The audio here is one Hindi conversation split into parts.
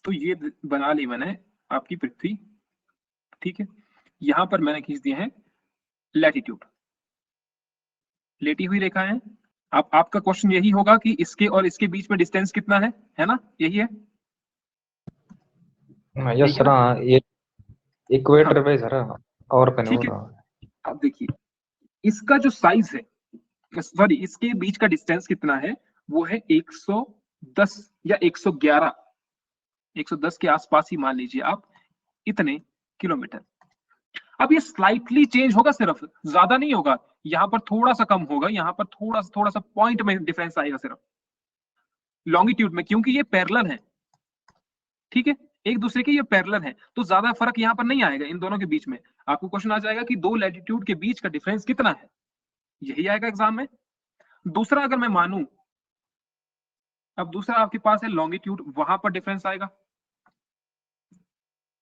तो ये बना ली मैंने आपकी पृथ्वी, ठीक है। यहां पर मैंने खींच दिया है लैटिट्यूड, लेटी हुई रेखा है। आपका क्वेश्चन यही होगा कि इसके और इसके बीच में डिस्टेंस कितना है ना, यही है, यस यही है सर। ना? हाँ, ये हाँ, इक्वेटर पे सर, और पे नहीं ठीक बोल है। रहा हूँ। अब देखिए इसका जो साइज है, सॉरी इसके बीच का डिस्टेंस कितना है, वो है 110 या 111, 110 के आसपास ही मान लीजिए आप, इतने किलोमीटर। अब ये स्लाइटली चेंज होगा, सिर्फ ज्यादा नहीं होगा, यहां पर थोड़ा सा कम होगा, यहां पर थोड़ा सा पॉइंट में डिफरेंस आएगा सिर्फ लॉन्गिट्यूड में, क्योंकि ये पैरेलल है, ठीक है, एक दूसरे के ये पैरेलल है, तो ज्यादा फर्क यहां पर नहीं आएगा इन दोनों के बीच में। आपको क्वेश्चन आ जाएगा कि दो लैटिट्यूड के बीच का डिफरेंस कितना है, यही आएगा एग्जाम में। दूसरा अगर मैं मानूं, अब दूसरा आपके पास है लॉन्गिट्यूड, वहां पर डिफरेंस आएगा,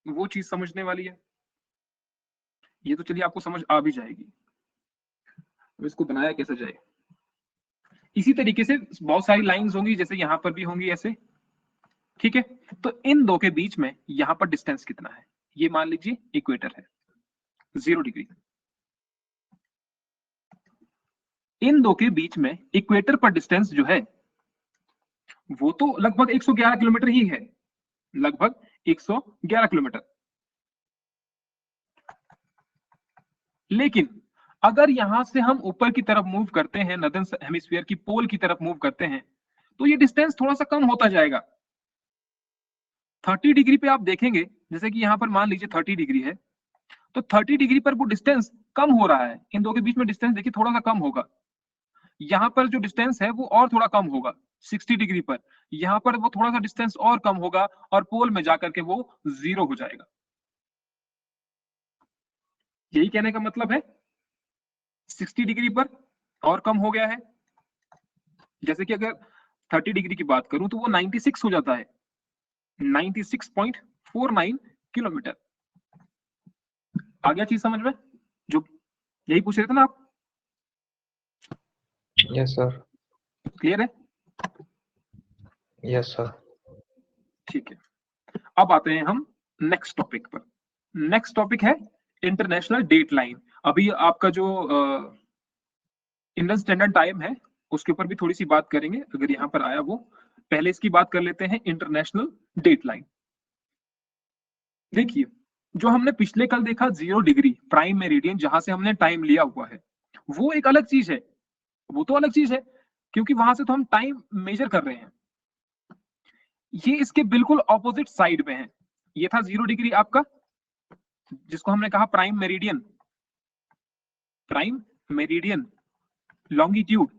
वो चीज समझने वाली है। ये तो चलिए आपको समझ आ भी जाएगी, अब इसको बनाया कैसे जाए। इसी तरीके से बहुत सारी लाइंस होंगी, जैसे यहां पर भी होंगी ऐसे, ठीक है। तो इन दो के बीच में यहां पर डिस्टेंस कितना है, ये मान लीजिए इक्वेटर है 0 डिग्री। इन दो के बीच में इक्वेटर पर डिस्टेंस जो है वो तो लगभग 111 किलोमीटर ही है, लगभग 111 किलोमीटर। लेकिन अगर यहां से हम ऊपर की तरफ मूव करते हैं, नॉर्दर्न हेमिस्फीयर की पोल की तरफ मूव करते हैं, तो ये डिस्टेंस थोड़ा सा कम होता जाएगा। 30 डिग्री पे आप देखेंगे, जैसे कि यहां पर मान लीजिए 30 डिग्री है, तो 30 डिग्री पर वो डिस्टेंस कम हो रहा है, इन दो के बीच में डिस्टेंस देखिए थोड़ा सा कम होगा। यहां पर जो डिस्टेंस है वो और थोड़ा कम होगा 60 डिग्री पर, यहां पर वो थोड़ा सा डिस्टेंस और कम होगा, और पोल में जाकर के वो 0 हो जाएगा। यही कहने का मतलब है 60 डिग्री पर और कम हो गया है। जैसे कि अगर 30 डिग्री की बात करूं तो वो 96 हो जाता है, 96.49 किलोमीटर। आ गया चीज समझ में, जो यही पूछ रहे थे ना आप? Yes sir. क्लियर है? Yes sir. ठीक है, अब आते हैं हम नेक्स्ट टॉपिक पर। नेक्स्ट टॉपिक है इंटरनेशनल डेट लाइन। अभी आपका जो इंडियन स्टैंडर्ड टाइम है उसके ऊपर भी थोड़ी सी बात करेंगे, अगर यहां पर आया वो। पहले इसकी बात कर लेते हैं इंटरनेशनल डेट लाइन। देखिए जो हमने पिछले कल देखा 0 डिग्री प्राइम मेरिडियन, जहां से हमने टाइम लिया हुआ है, वो एक अलग चीज है, वो तो अलग चीज है, क्योंकि वहां से तो हम टाइम मेजर कर रहे हैं। ये इसके बिल्कुल ऑपोजिट साइड में है। ये था 0 डिग्री आपका, जिसको हमने कहा prime meridian, prime meridian longitude.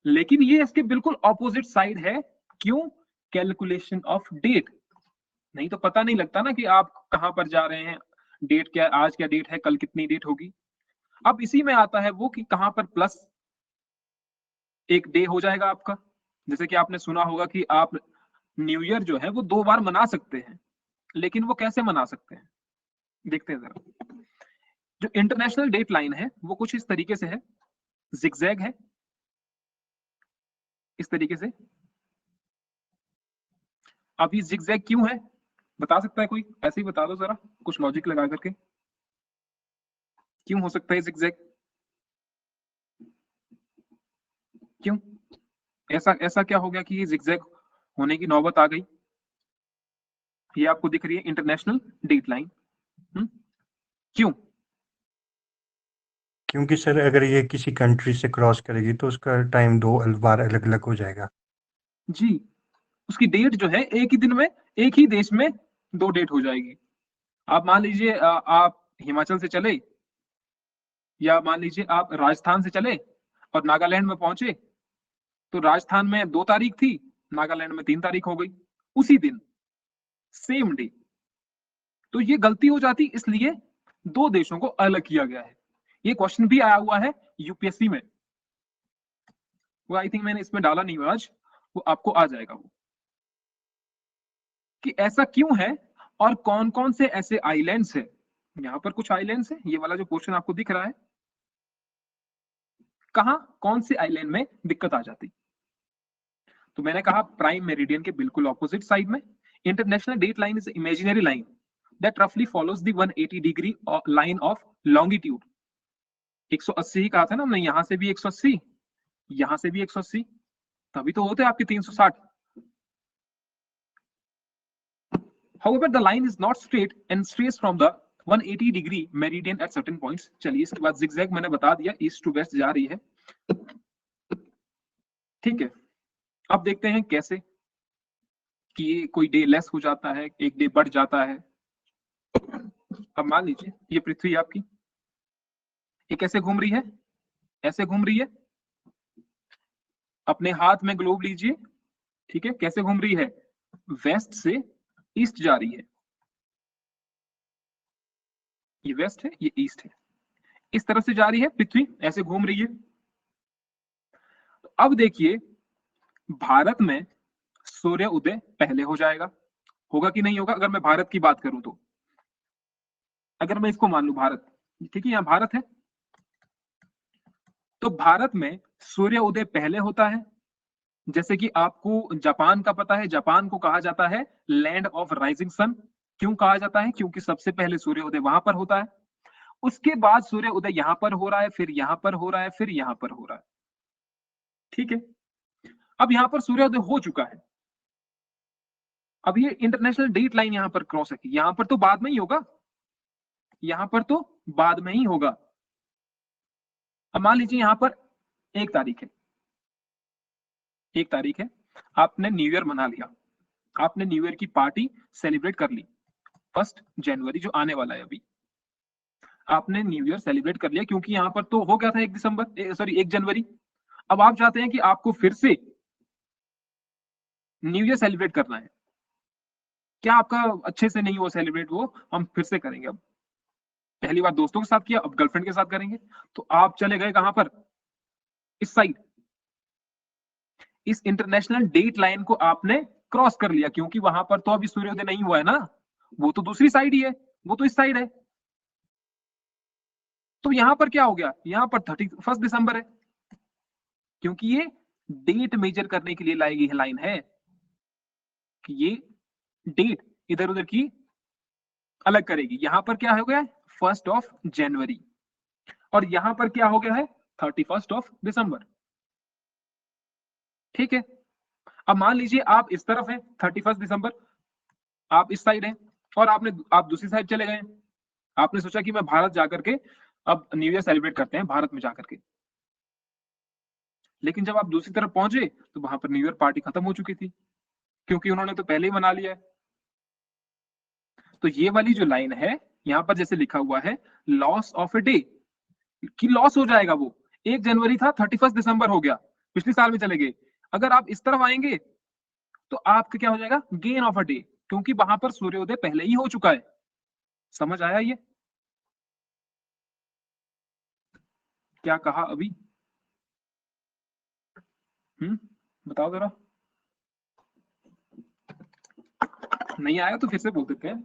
लेकिन ये इसके बिल्कुल ऑपोजिट साइड है, क्यों? Calculation of date. नहीं तो पता नहीं लगता ना कि आप कहां पर जा रहे हैं, डेट क्या, आज क्या डेट है, कल कितनी डेट होगी। अब इसी में आता है वो कि कहां पर प्लस एक डे हो जाएगा आपका। जैसे कि आपने सुना होगा कि आप न्यू ईयर जो है वो 2 बार मना सकते हैं, लेकिन वो कैसे मना सकते हैं, देखते हैं जरा। जो इंटरनेशनल डेट लाइन है वो कुछ इस तरीके से है, जिगजैग है इस तरीके से। अब ये जिगजैग क्यों है, बता सकता है कोई? ऐसे ही बता दो जरा, कुछ लॉजिक लगा करके, क्यों हो सकता है जिगजैग, क्यों? ऐसा ऐसा क्या हो गया कि ये जिगजैग होने की नौबत आ गई? ये आपको दिख रही है इंटरनेशनल डेट लाइन, क्यों? क्योंकि सर अगर ये किसी कंट्री से क्रॉस करेगी तो उसका टाइम 2 बार अलग अलग हो जाएगा। जी, उसकी डेट जो है एक ही दिन में, एक ही देश में 2 डेट हो जाएगी। आप मान लीजिए आप हिमाचल से चले, या मान लीजिए आप राजस्थान से चले और नागालैंड में पहुंचे, तो राजस्थान में 2 तारीख थी, नागालैंड में 3 तारीख हो गई, उसी दिन, सेम डे। तो ये गलती हो जाती, इसलिए 2 देशों को अलग किया गया है। ये क्वेश्चन भी आया हुआ है यूपीएससी में, वो आई थिंक मैंने इसमें डाला नहीं आज, वो आपको आ जाएगा वो, कि ऐसा क्यों है और कौन कौन से ऐसे आइलैंड्स है। यहां पर कुछ आइलैंड्स है, ये वाला जो क्वेश्चन आपको दिख रहा है, कहां कौन से आइलैंड में दिक्कत आ जाती। तो मैंने कहा प्राइम मेरिडियन के बिल्कुल ऑपोजिट साइड में, International date line is an imaginary line that roughly follows the 180 degree line of longitude. 180 ही कहा था ना हमने, यहां से भी 180, यहां से भी 180, तभी तो होते आपके 360. However, the line is not straight and strays from the 180 degree meridian at certain points. चलिए इसके बाद zigzag मैंने बता दिया, ईस्ट टू वेस्ट जा रही है. ठीक है, अब देखते हैं कैसे कि ये कोई डे लेस हो जाता है, एक डे बढ़ जाता है. अब मान लीजिए ये पृथ्वी आपकी, ये कैसे घूम रही है, ऐसे घूम रही है. अपने हाथ में ग्लोब लीजिए, ठीक है, कैसे घूम रही है, वेस्ट से ईस्ट जा रही है. ये वेस्ट है, ये ईस्ट है, इस तरफ से जा रही है पृथ्वी, ऐसे घूम रही है. अब देखिए भारत में सूर्य उदय पहले हो जाएगा, होगा कि नहीं होगा. अगर मैं भारत की बात करूं तो, अगर मैं इसको मान लूं भारत, ठीक है, यहां भारत है, तो भारत में सूर्य उदय पहले होता है. जैसे कि आपको जापान का पता है, जापान को कहा जाता है लैंड ऑफ राइजिंग सन. क्यों कहा जाता है, क्योंकि सबसे पहले सूर्य उदय वहां पर होता है. उसके बाद सूर्य उदय यहां पर हो रहा है, फिर यहां पर हो रहा है, फिर यहां पर हो रहा है. ठीक है, अब यहां पर सूर्योदय हो चुका है. अब ये इंटरनेशनल डेट लाइन यहां पर क्रॉस है, यहां पर तो बाद में ही होगा, यहां पर तो बाद में ही होगा. अब मान लीजिए यहां पर 1 तारीख है, 1 तारीख है, आपने न्यू ईयर मना लिया, आपने न्यू ईयर की पार्टी सेलिब्रेट कर ली. 1 जनवरी जो आने वाला है अभी, आपने न्यू ईयर सेलिब्रेट कर लिया, क्योंकि यहां पर तो हो गया था 1 जनवरी. अब आप चाहते हैं कि आपको फिर से न्यू ईयर सेलिब्रेट करना है. क्या आपका अच्छे से नहीं हुआ सेलिब्रेट, वो हम फिर से करेंगे. अब पहली बार दोस्तों के साथ किया, अब गर्लफ्रेंड के साथ करेंगे. तो आप चले गए कहां पर, इस साइड. इस इंटरनेशनल डेट लाइन को आपने क्रॉस कर लिया, क्योंकि वहां पर तो अभी सूर्योदय नहीं हुआ है ना, वो तो दूसरी साइड ही है, वो तो इस साइड है. तो यहां पर क्या हो गया, यहां पर 31 दिसंबर है, क्योंकि ये डेट मेजर करने के लिए लाई गई लाइन है कि ये डेट इधर उधर की अलग करेगी. यहां पर क्या हो गया है, 1 जनवरी, और यहां पर क्या हो गया है, 31 दिसंबर. ठीक है, अब मान लीजिए आप इस तरफ हैं, 31 दिसंबर, आप इस साइड हैं, और आप दूसरी साइड चले गए. आपने सोचा कि मैं भारत जाकर के अब न्यू ईयर सेलिब्रेट करते हैं भारत में जाकर के. लेकिन जब आप दूसरी तरफ पहुंचे तो वहां पर न्यू ईयर पार्टी खत्म हो चुकी थी, क्योंकि उन्होंने तो पहले ही मना लिया है. तो ये वाली जो लाइन है यहां पर जैसे लिखा हुआ है लॉस ऑफ ए डे, कि लॉस हो जाएगा वो. 1 जनवरी था, 31 दिसंबर हो गया, पिछले साल में चले गए. अगर आप इस तरफ आएंगे तो आपका क्या हो जाएगा, गेन ऑफ अ डे, क्योंकि वहां पर सूर्योदय पहले ही हो चुका है. समझ आया ये, क्या कहा अभी, बताओ जरा. नहीं आया तो फिर से बोल देते हैं,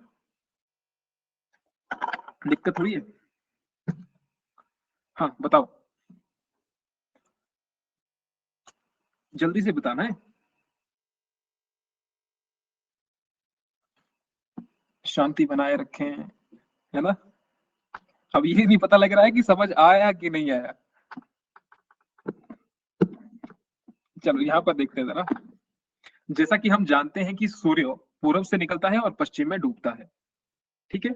दिक्कत हुई है. हाँ बताओ, जल्दी से बताना है. शांति बनाए रखें, है ना. अब ये नहीं पता लग रहा है कि समझ आया कि नहीं आया. चलो यहां पर देखते हैं जरा. जैसा कि हम जानते हैं कि सूर्य पूरब से निकलता है और पश्चिम में डूबता है. ठीक है,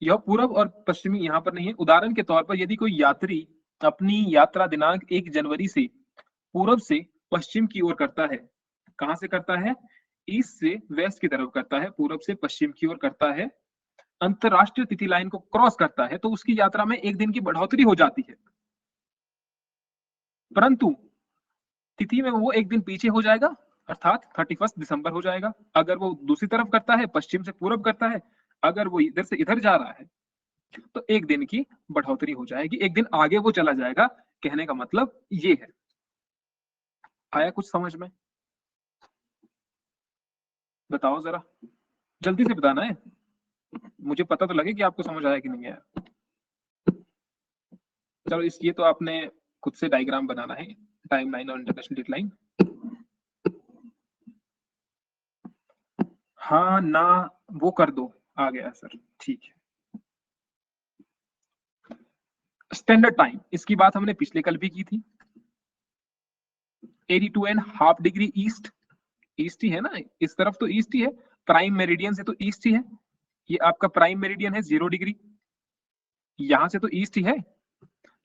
यह पूरब और पश्चिमी यहां पर नहीं है. उदाहरण के तौर पर यदि कोई यात्री अपनी यात्रा दिनांक 1 जनवरी से पूरब से पश्चिम की ओर करता है, कहां से करता है, ईस्ट से वेस्ट की तरफ करता है, पूरब से पश्चिम की ओर करता है, अंतरराष्ट्रीय तिथि लाइन को क्रॉस करता है, तो उसकी यात्रा में 1 दिन की बढ़ोतरी हो जाती है. परंतु तिथि में वो 1 दिन पीछे हो जाएगा, अर्थात 31 दिसंबर हो जाएगा. अगर वो दूसरी तरफ करता है, पश्चिम से पूरब करता है, अगर वो इधर से इधर जा रहा है तो 1 दिन की बढ़ोतरी हो जाएगी, 1 दिन आगे वो चला जाएगा. कहने का मतलब ये है. आया कुछ समझ में, बताओ जरा, जल्दी से बताना है, मुझे पता तो लगे कि आपको समझ आया कि नहीं आया. चलो ये तो आपने खुद से डायग्राम बनाना है, टाइम लाइन और इंटरनेशनल डेट लाइन. हाँ ना, वो कर दो, आ गया सर, ठीक है। स्टैंडर्ड टाइम, इसकी बात हमने पिछले कल भी की थी। 82.5 डिग्री ईस्ट, ईस्ट ही है ना, इस तरफ तो ईस्ट ही है, प्राइम मेरिडियन से तो ईस्ट ही है, ये आपका प्राइम मेरिडियन है 0 डिग्री, यहां से तो ईस्ट ही है,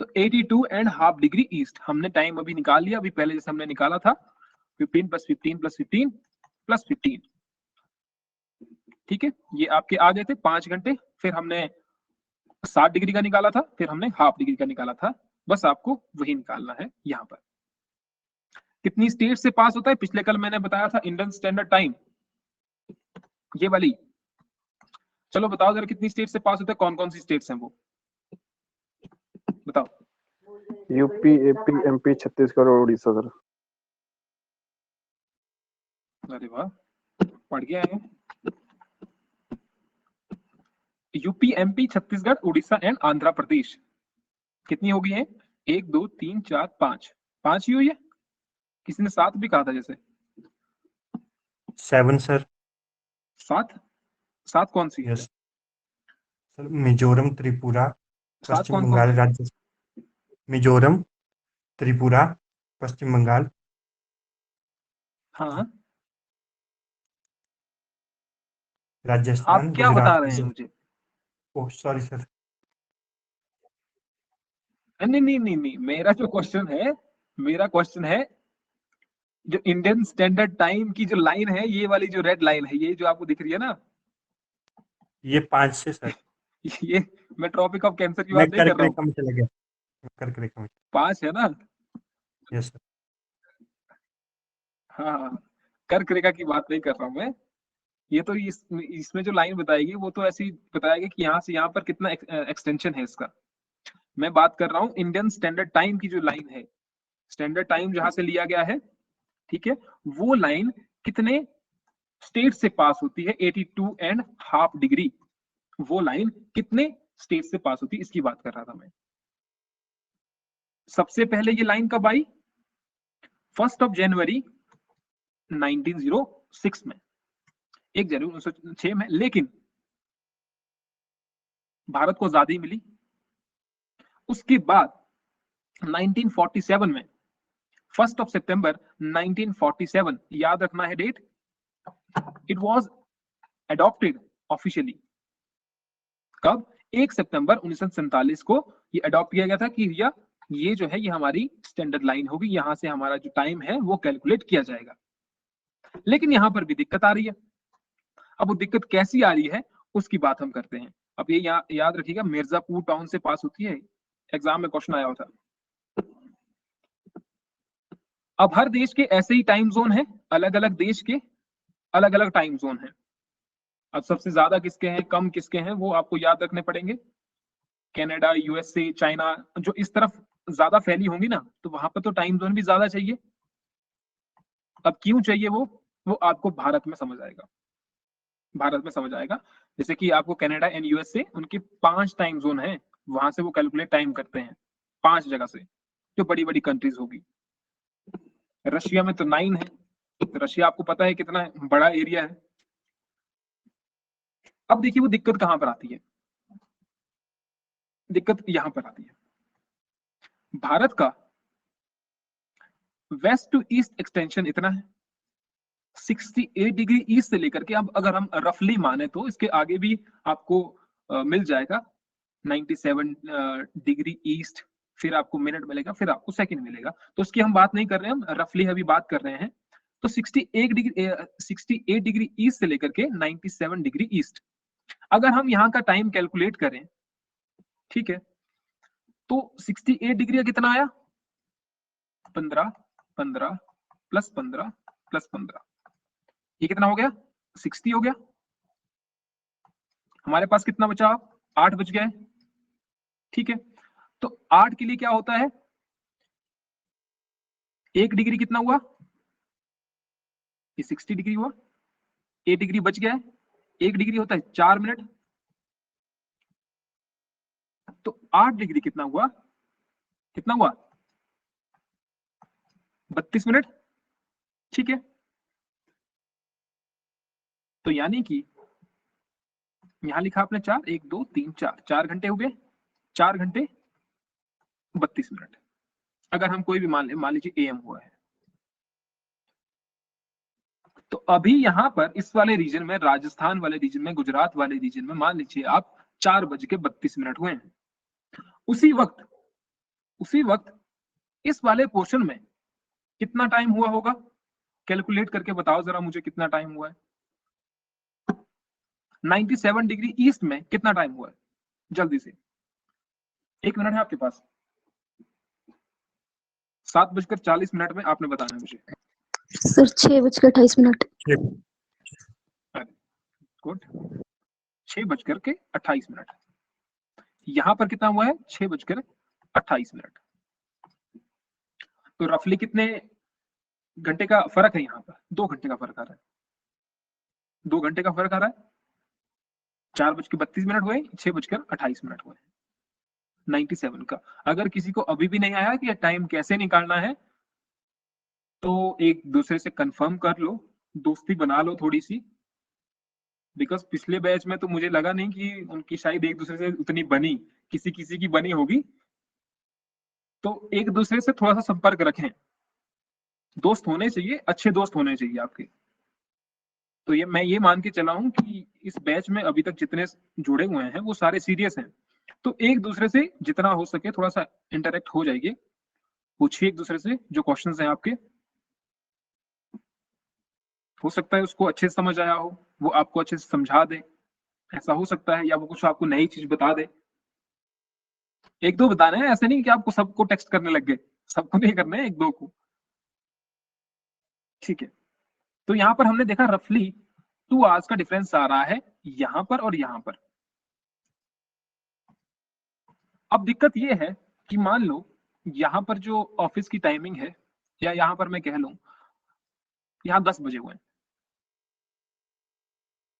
तो 82.5 डिग्री ईस्ट। हमने टाइम अभी निकाल लिया, अभी पहले जैसे हमने निकाला था 15 + 15 + 15 + 15, ठीक है, ये आपके आ गए थे 5 घंटे। फिर हमने 60 डिग्री का निकाला था, फिर हमने ½ डिग्री का निकाला था, बस आपको वही निकालना है। यहाँ पर कितनी स्टेट से पास होता है, पिछले कल मैंने बताया था इंडियन स्टैंडर्ड टाइम, ये वाली। चलो बताओ जरा कितनी स्टेट से पास होता है, कौन कौन सी स्टेट्स हैं वो बताओ। यूपी, एपी, एमपी, छत्तीसगढ़ और उड़ीसा सर। अरे वाह, पढ़ गया है। UP, MP, Chhattisgarh, Orissa and Andhra Pradesh. कितनी हो गई है? 1 2 3 4 5, 5 ही हुई है। किसी ने 7 भी कहा था जैसे। 7 सर। 7? 7 कौन सी है? यस सर, मिजोरम, त्रिपुरा, 7 पश्चिम कौन कौन बंगाल, सी? राजस्थान। मिजोरम, त्रिपुरा, पश्चिम बंगाल, हाँ, हाँ, आप राजस्थान, क्या बता गुजरात। रहे हैं मुझे? Oh sorry sir. नहीं नहीं नहीं नहीं, मेरा जो क्वेश्चन है, मेरा क्वेश्चन है जो इंडियन स्टैंडर्ड टाइम की जो लाइन है, ये वाली जो रेड लाइन है, ये जो आपको दिख रही है ना, ये 5 से सर। ये मैं ट्रॉपिक ऑफ कैंसर की मैं बात नहीं कर कर्क रहा हूँ। रेखा में चला गया, कर्क रेखा में। 5 है ना? Yes sir. हाँ, कर्क रेखा की बात नहीं कर रहा हूँ मैं। ये तो इसमें जो लाइन बताएगी वो तो ऐसी बताएगी कि यहाँ से यहाँ पर कितना एक्सटेंशन है इसका। मैं बात कर रहा हूँ इंडियन स्टैंडर्ड टाइम की जो लाइन है, स्टैंडर्ड टाइम जहां से लिया गया है, ठीक है, वो लाइन कितने स्टेट से पास होती है? 82.5 डिग्री, वो लाइन कितने स्टेट से पास होती है, इसकी बात कर रहा था मैं। सबसे पहले ये लाइन कब आई? 1 जनवरी 1906 में, 1 जनवरी 1906 में। लेकिन भारत को आजादी मिली, उसके बाद 1947 में, 1 सितंबर 1947, याद रखना है date, it was adopted officially. कब? 1 सितंबर 1947 को ये अडॉप्ट किया गया था कि भैया ये जो है ये हमारी स्टैंडर्ड लाइन होगी, यहां से हमारा जो टाइम है वो कैलकुलेट किया जाएगा। लेकिन यहां पर भी दिक्कत आ रही है। अब वो दिक्कत कैसी आ रही है उसकी बात हम करते हैं। अब ये याद रखिएगा, मिर्जापुर टाउन से पास होती है, एग्जाम में क्वेश्चन आया था। अब हर देश के ऐसे ही टाइम जोन है, अलग अलग देश के अलग अलग टाइम जोन है। अब सबसे ज्यादा किसके हैं, कम किसके हैं, वो आपको याद रखने पड़ेंगे। कनाडा, यूएसए, चाइना, जो इस तरफ ज्यादा फैली होंगी ना, तो वहां पर तो टाइम जोन भी ज्यादा चाहिए। अब क्यों चाहिए वो आपको भारत में समझ आएगा, भारत में समझ आएगा। जैसे कि आपको कनाडा एंड यूएसए, उनके 5 टाइम जोन है, वहां से वो कैलकुलेट टाइम करते हैं 5 जगह से, जो बड़ी बड़ी कंट्रीज होगी। रशिया में तो 9 है, रशिया आपको पता है कितना बड़ा एरिया है। अब देखिए वो दिक्कत कहां पर आती है, दिक्कत यहां पर आती है। भारत का वेस्ट टू ईस्ट एक्सटेंशन इतना है, 68 डिग्री ईस्ट से लेकर के, अब अगर हम रफली माने तो इसके आगे भी आपको मिल जाएगा 97 डिग्री ईस्ट, फिर आपको मिनट मिलेगा, फिर आपको सेकंड मिलेगा, तो उसकी हम बात नहीं कर रहे हैं, हम रफली अभी बात कर रहे हैं। तो 68 डिग्री ईस्ट से लेकर के 97 डिग्री ईस्ट, अगर हम यहाँ का टाइम कैलकुलेट करें, ठीक है, तो 68 डिग्री का कितना आया? 15 15 + 15 + 15, ये कितना हो गया? 60 हो गया। हमारे पास कितना बचा? 8 बच गए, ठीक है। तो 8 के लिए क्या होता है? 1 डिग्री कितना हुआ? ये 60 डिग्री हुआ, 1 डिग्री बच गया है, 1 डिग्री होता है 4 मिनट, तो 8 डिग्री कितना हुआ? कितना हुआ? 32 मिनट, ठीक है। तो यानी कि यहां लिखा आपने 4, 1 2 3 4 घंटे हो गए, 4 घंटे 32 मिनट। अगर हम कोई भी मान लीजिए AM हुआ है, तो अभी यहां पर इस वाले रीजन में, राजस्थान वाले रीजन में, गुजरात वाले रीजन में मान लीजिए आप 4:32 हुए हैं। उसी वक्त इस वाले पोर्शन में कितना टाइम हुआ होगा? कैलकुलेट करके बताओ जरा मुझे कितना टाइम हुआ है। 97 डिग्री ईस्ट में कितना टाइम हुआ है? जल्दी से, 1 मिनट है आपके पास। 7:40 में आपने बताना है मुझे। सर 6:28। गुड, 6:28। यहां पर कितना हुआ है? 6:28। तो रफली कितने घंटे का फर्क है? यहाँ पर 2 घंटे का फर्क आ रहा है। 2 घंटे का फर्क आ रहा है। 4:32 हुए, 6:28 हुए। 97 का। अगर किसी को अभी भी नहीं आया कि टाइम कैसे निकालना है, तो एक दूसरे से कंफर्म कर लो, दोस्ती बना लो थोड़ी सी। बिकॉज पिछले बैच में तो मुझे लगा नहीं कि उनकी शायद एक दूसरे से उतनी बनी, किसी की बनी होगी। तो एक दूसरे से थोड़ा सा संपर्क रखें, दोस्त होने चाहिए, अच्छे दोस्त होने चाहिए आपके। तो ये मैं ये मान के चला हूं कि इस बैच में अभी तक जितने जुड़े हुए हैं वो सारे सीरियस हैं। तो एक दूसरे से जितना हो सके थोड़ा सा इंटरेक्ट हो जाइए, पूछिए एक दूसरे से जो क्वेश्चंस हैं आपके। हो सकता है उसको अच्छे से समझ आया हो, वो आपको अच्छे से समझा दे, ऐसा हो सकता है, या वो कुछ आपको नई चीज बता दे। 1-2 बताना है, ऐसे नहीं कि आपको सबको टेक्स्ट करने लग गए, सबको नहीं करना है, 1-2 को। ठीक है, तो यहां पर हमने देखा रफली 2 आवर्स का डिफरेंस आ रहा है यहां पर और यहां पर। अब दिक्कत ये है कि मान लो यहां पर जो ऑफिस की टाइमिंग है, या यहां पर मैं कह लूं यहां 10 बजे हुए हैं,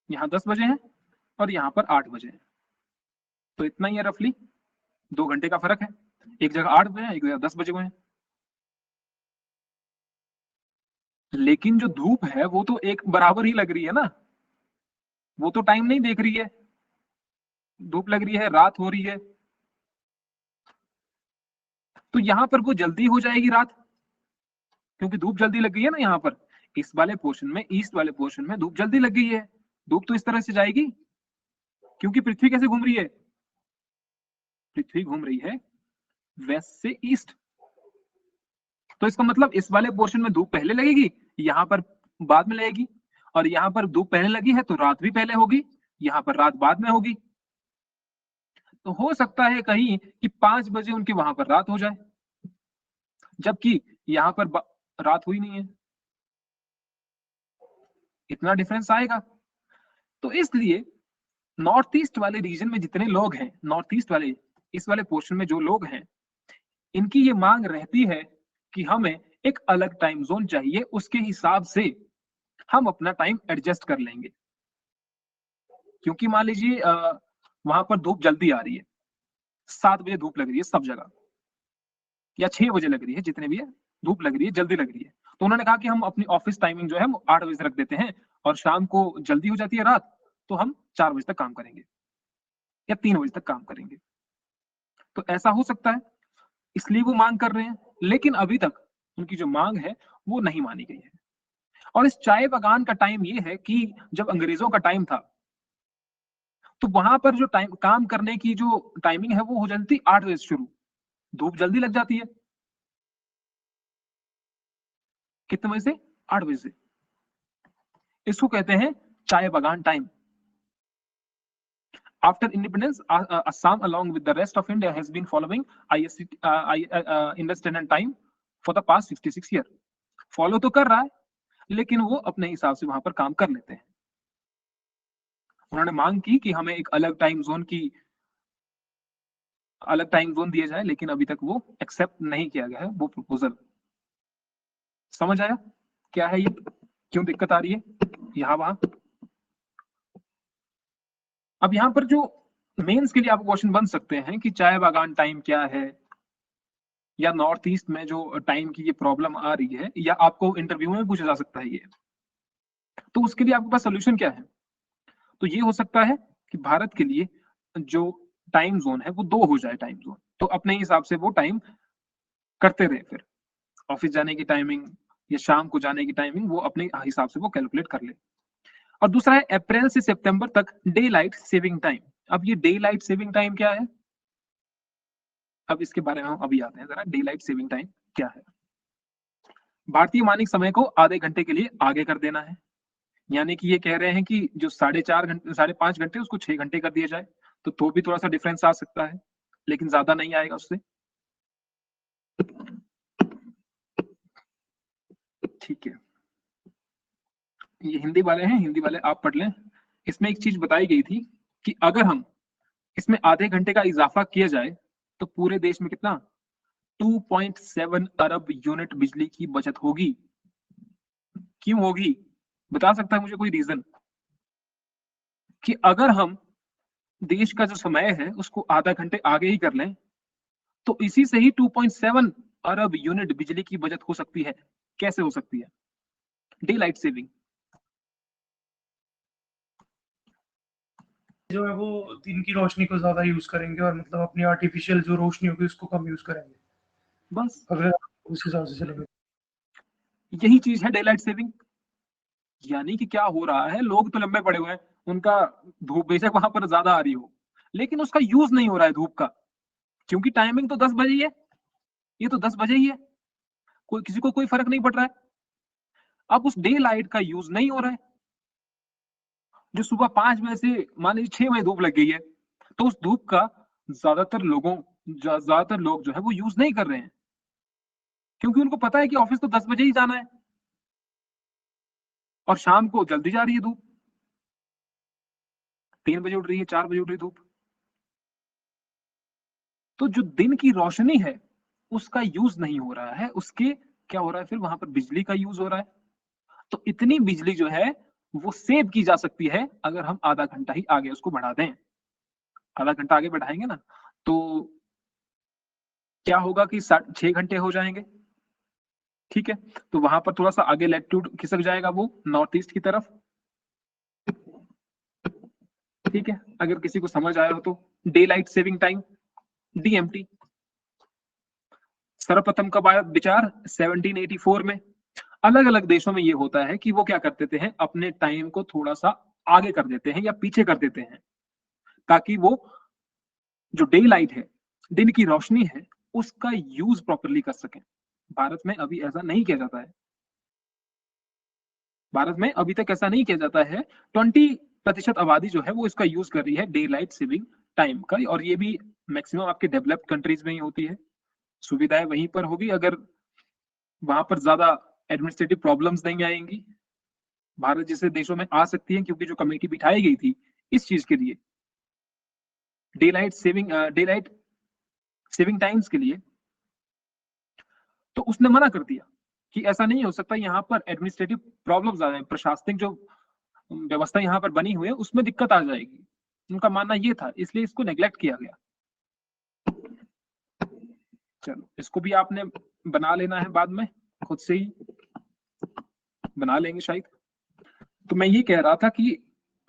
यहां 10 बजे हैं और यहां पर 8 बजे हैं। तो इतना ही है रफली, 2 घंटे का फर्क है। एक जगह 8 बजे हैं, एक जगह 10 बजे हुए हैं। लेकिन जो धूप है वो तो एक बराबर ही लग रही है ना, वो तो टाइम नहीं देख रही है। धूप लग रही है, रात हो रही है, तो यहां पर वो जल्दी हो जाएगी रात, क्योंकि धूप जल्दी लग गई है ना। यहां पर इस वाले पोर्शन में, ईस्ट वाले पोर्शन में धूप जल्दी लग गई है। धूप तो इस तरह से जाएगी, क्योंकि पृथ्वी कैसे घूम रही है? पृथ्वी घूम रही है वेस्ट से ईस्ट। तो इसका मतलब इस वाले पोर्शन में धूप पहले लगेगी, यहां पर बाद में लगेगी। और यहां पर धूप पहले लगी है तो रात भी पहले होगी, यहां पर रात बाद में होगी। तो हो सकता है कहीं कि 5 बजे उनकी वहां पर रात हो जाए, जबकि यहां पर रात हुई नहीं है। इतना डिफरेंस आएगा। तो इसलिए नॉर्थ ईस्ट वाले रीजन में जितने लोग हैं, नॉर्थ ईस्ट वाले इस वाले पोर्शन में जो लोग हैं, इनकी ये मांग रहती है कि हमें एक अलग टाइम जोन चाहिए, उसके हिसाब से हम अपना टाइम एडजस्ट कर लेंगे। क्योंकि मान लीजिए वहां पर धूप जल्दी आ रही है, 7 बजे धूप लग रही है सब जगह, या 6 बजे लग रही है, जितने भी है धूप लग रही है, जल्दी लग रही है। तो उन्होंने कहा कि हम अपनी ऑफिस टाइमिंग जो है वो 8 बजे रख देते हैं, और शाम को जल्दी हो जाती है रात, तो हम 4 बजे तक काम करेंगे या 3 बजे तक काम करेंगे। तो ऐसा हो सकता है, इसलिए वो मांग कर रहे हैं। लेकिन अभी तक उनकी जो मांग है वो नहीं मानी गई है। और इस चाय बागान का टाइम ये है कि जब अंग्रेजों का टाइम था, तो वहां पर जो टाइम काम करने की जो टाइमिंग है वो हो जाती थी 8 बजे शुरू, धूप जल्दी लग जाती है। कितने बजे से? 8 बजे से। इसको कहते हैं चाय बागान time. After independence, Assam, along with the rest of India, has been following Indus Standard Time for the past 66 years. Follow तो कर रहा है, लेकिन वो अपने हिसाब से वहां पर काम कर लेते हैं। उन्होंने मांग की कि हमें एक अलग टाइम जोन दिया जाए, लेकिन अभी तक वो एक्सेप्ट नहीं किया गया है वो प्रपोजल। समझ आया क्या है ये, क्यों दिक्कत आ रही है यहां वहां? अब यहां पर जो मेंस के लिए आपको क्वेश्चन बन सकते हैं कि चाय बागान टाइम क्या है, या नॉर्थ ईस्ट में जो टाइम की ये प्रॉब्लम आ रही है, या आपको इंटरव्यू में पूछा जा सकता है ये। तो उसके लिए आपके पास सोल्यूशन क्या है? तो ये हो सकता है कि भारत के लिए जो टाइम जोन है वो 2 हो जाए टाइम जोन, तो अपने हिसाब से वो टाइम करते रहे, फिर ऑफिस जाने की टाइमिंग या शाम को जाने की टाइमिंग वो अपने हिसाब से वो कैलकुलेट कर ले। और दूसरा है अप्रैल से सितंबर तक डे लाइट सेविंग टाइम। अब ये डे लाइट सेविंग टाइम क्या है, अब इसके बारे में हम अभी आते हैं जरा। डे लाइट सेविंग टाइम क्या है? भारतीय मानक समय को आधे घंटे के लिए आगे कर देना है, यानी कि ये कह रहे हैं कि जो 4.5 घंटे 5.5 घंटे उसको 6 घंटे कर दिया जाए, तो भी थोड़ा सा डिफरेंस आ सकता है, लेकिन ज्यादा नहीं आएगा उससे। ठीक है, ये हिंदी वाले हैं, हिंदी वाले आप पढ़ लें। इसमें एक चीज बताई गई थी कि अगर हम इसमें आधे घंटे का इजाफा किया जाए तो पूरे देश में कितना 2.7 अरब यूनिट बिजली की बचत होगी। क्यों होगी, बता सकता है मुझे कोई रीजन? कि अगर हम देश का जो समय है उसको आधा घंटे आगे ही कर लें तो इसी से ही 2.7 अरब यूनिट बिजली की बचत हो सकती है। कैसे हो सकती है? Day light saving. जो है वो दिन की रोशनी को ज्यादा यूज करेंगे और मतलब अपनी आर्टिफिशियल जो रोशनी होगी उसको कम यूज करेंगे, बस अगर उस हिसाब से चलेंगे। यही चीज है डे लाइट सेविंग। यानी कि क्या हो रहा है, लोग तो लंबे पड़े हुए हैं, उनका धूप बेशक वहां पर ज्यादा आ रही हो लेकिन उसका यूज नहीं हो रहा है धूप का, क्योंकि टाइमिंग तो 10 बजे ही है, ये तो 10 बजे ही है, कोई किसी को कोई फर्क नहीं पड़ रहा है। अब उस डे लाइट का यूज नहीं हो रहा है, जो सुबह 5 बजे से मान लीजिए 6 बजे धूप लग गई है, तो उस धूप का ज्यादातर लोग जो है वो यूज नहीं कर रहे हैं, क्योंकि उनको पता है कि ऑफिस तो 10 बजे ही जाना है और शाम को जल्दी जा रही है धूप, 3 बजे उठ रही है, 4 बजे उठ रही है धूप। तो जो दिन की रोशनी है उसका यूज नहीं हो रहा है, उसके क्या हो रहा है फिर वहां पर बिजली का यूज हो रहा है। तो इतनी बिजली जो है वो सेव की जा सकती है अगर हम आधा घंटा ही आगे उसको बढ़ा दें। आधा घंटा आगे बढ़ाएंगे ना तो क्या होगा कि 6 घंटे हो जाएंगे। ठीक है, तो वहां पर थोड़ा सा आगे लैटिट्यूड खिसक जाएगा वो नॉर्थ ईस्ट की तरफ। ठीक है, अगर किसी को समझ आया हो तो day light saving time DMT सर्वप्रथम कब आया विचार? 1784 में। अलग अलग देशों में ये होता है कि वो क्या कर देते हैं, अपने टाइम को थोड़ा सा आगे कर देते हैं या पीछे कर देते हैं, ताकि वो जो डे लाइट है, दिन की रोशनी है, उसका यूज प्रॉपरली कर सकें। भारत में अभी ऐसा नहीं किया जाता है, भारत में अभी तक ऐसा नहीं किया जाता है। 20% आबादी जो है वो इसका यूज कर रही है डे लाइट सेविंग टाइम का, और ये भी मैक्सिमम आपके डेवलप्ड कंट्रीज में ही होती है। सुविधाएं वहीं पर होगी अगर वहां पर ज्यादा एडमिनिस्ट्रेटिव प्रॉब्लम्स नहीं आएंगी। भारत जैसे देशों में आ सकती है क्योंकि जो कमेटी बिठाई गई थी इस चीज के लिए, डे लाइट सेविंग टाइम्स के लिए, तो उसने मना कर दिया कि ऐसा नहीं हो सकता, यहाँ पर एडमिनिस्ट्रेटिव प्रॉब्लम्स आ रहे हैं, प्रशासनिक जो व्यवस्था यहाँ पर बनी हुई है उसमें दिक्कत आ जाएगी। उनका मानना ये था, इसलिए इसको नेग्लेक्ट किया गया। चलो इसको भी आपने बना लेना है, बाद में खुद से ही बना लेंगे शायद। तो मैं ये कह रहा था कि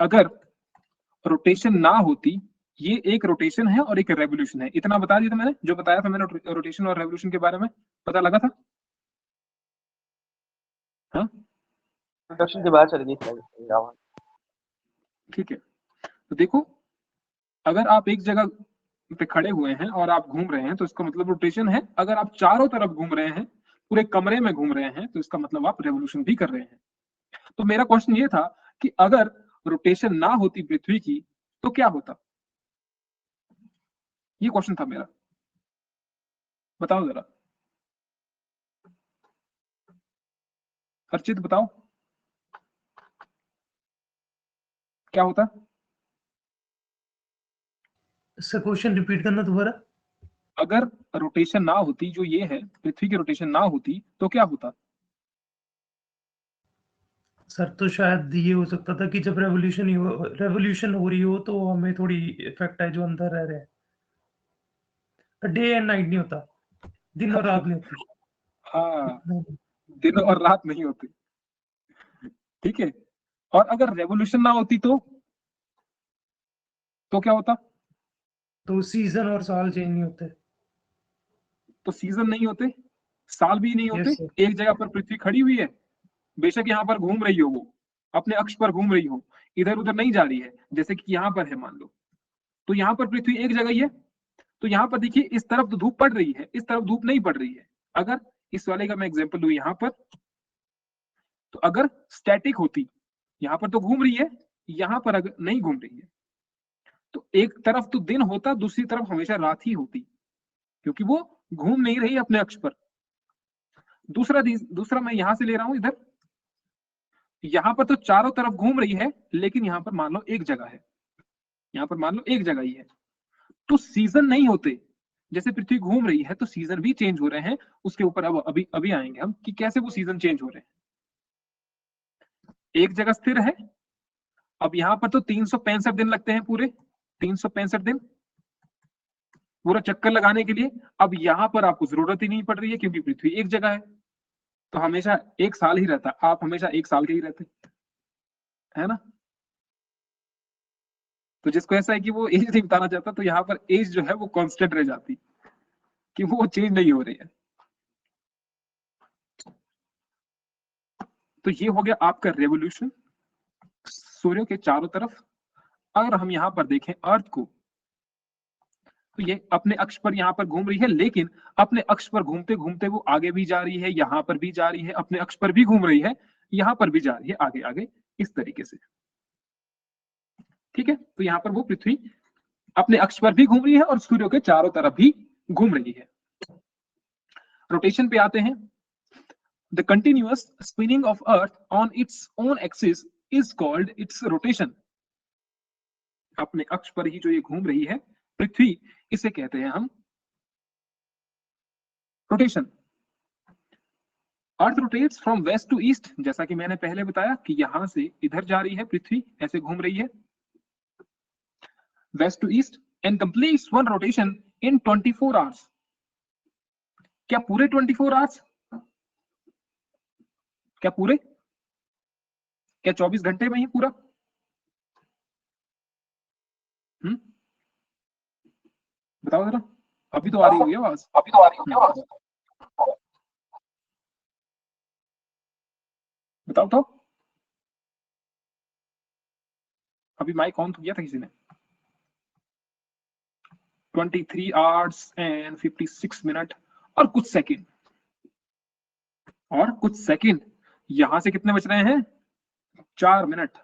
अगर रोटेशन ना होती, ये एक रोटेशन है और एक रेवोल्यूशन है, इतना बता दिया था मैंने, जो बताया था मैंने रोटेशन और रेवोल्यूशन के बारे में, पता लगा था? हाँ इंट्रोडक्शन के बाद चल गई slide। ठीक है, तो देखो अगर आप एक जगह पे खड़े हुए हैं और आप घूम रहे हैं तो इसका मतलब रोटेशन है। अगर आप चारों तरफ घूम रहे हैं, पूरे कमरे में घूम रहे हैं, तो इसका मतलब आप रेवोल्यूशन भी कर रहे हैं। तो मेरा क्वेश्चन ये था कि अगर रोटेशन ना होती पृथ्वी की तो क्या होता, ये क्वेश्चन था मेरा, बताओ जरा, अर्चित बताओ क्या होता। सर क्वेश्चन रिपीट करना दोबारा। अगर रोटेशन ना होती, जो ये है पृथ्वी की रोटेशन ना होती तो क्या होता? सर तो शायद ये हो सकता था कि जब रेवोल्यूशन हो रही हो तो हमें थोड़ी इफेक्ट है जो अंदर रह रहे हैं, डे एंड नाइट नहीं होता, दिन और रात नहीं होती। हाँ, दिन और रात नहीं होती। ठीक है, और अगर रेवोल्यूशन ना होती तो तो क्या होता? तो सीजन और साल चेंज नहीं होते। तो सीजन नहीं होते, साल भी नहीं होते, यस सर। एक जगह पर पृथ्वी खड़ी हुई है, बेशक यहाँ पर घूम रही हो, वो अपने अक्ष पर घूम रही हो, इधर उधर नहीं जा रही है, जैसे कि यहाँ पर है मान लो, तो यहाँ पर पृथ्वी एक जगह ही है। तो यहाँ पर देखिए इस तरफ तो धूप पड़ रही है, इस तरफ धूप नहीं पड़ रही है। अगर इस वाले का मैं एग्जांपल दूं यहाँ पर, तो अगर स्टैटिक होती, यहाँ पर तो घूम रही है, यहाँ पर अगर नहीं घूम रही है, तो एक तरफ तो दिन होता, दूसरी तरफ हमेशा रात ही होती, क्योंकि वो घूम नहीं रही अपने अक्ष पर। दूसरा मैं यहां से ले रहा हूं इधर, यहां पर तो चारों तरफ घूम रही है, लेकिन यहां पर मान लो एक जगह है, यहां पर मान लो एक जगह ही है, तो सीजन नहीं होते। जैसे पृथ्वी घूम रही है तो सीजन भी चेंज हो रहे हैं, उसके ऊपर अब अभी अभी आएंगे हम कि कैसे वो सीजन चेंज हो रहे हैं। एक जगह स्थिर है, अब यहां पर तो 365 दिन लगते हैं, पूरे 365 दिन पूरा चक्कर लगाने के लिए। अब यहां पर आपको जरूरत ही नहीं पड़ रही है, क्योंकि पृथ्वी एक जगह है, तो हमेशा एक साल ही रहता, आप हमेशा एक साल के ही रहते, है ना। तो जिसको ऐसा है कि वो एज नहीं बताना चाहता, तो यहाँ पर एज जो है वो कांस्टेंट रह जाती, कि वो चेंज नहीं हो रही है। तो ये हो गया आपका रेवोल्यूशन सूर्य के चारों तरफ। अगर हम यहाँ पर देखें अर्थ को, तो ये अपने अक्ष पर यहाँ पर घूम रही है, लेकिन अपने अक्ष पर घूमते घूमते वो आगे भी जा रही है, यहाँ पर भी जा रही है, अपने अक्ष पर भी घूम रही है, यहाँ पर भी जा रही है, आगे आगे इस तरीके से। ठीक है, तो यहाँ पर वो पृथ्वी अपने अक्ष पर भी घूम रही है और सूर्य के चारों तरफ भी घूम रही है। रोटेशन पे आते हैं। The continuous spinning of earth on its own axis is called its rotation. अपने अक्ष पर ही जो ये घूम रही है पृथ्वी, इसे कहते हैं हम rotation. Earth rotates from west to east, जैसा कि मैंने पहले बताया कि यहां से इधर जा रही है पृथ्वी, ऐसे घूम रही है west to east, and completes one rotation in 24 hours. क्या पूरे 24 आवर्स? क्या पूरे? क्या 24 घंटे में ही पूरा? बताओ जरा, अभी तो आ रही होगी आवाज, अभी तो आ रही होगी आवाज, बताओ तो। अभी माइक ऑन तो किया था किसी ने? 23 आवर्स एंड 56 मिनट और कुछ सेकंड, और कुछ सेकंड। यहां से कितने बच रहे हैं? 4 minute.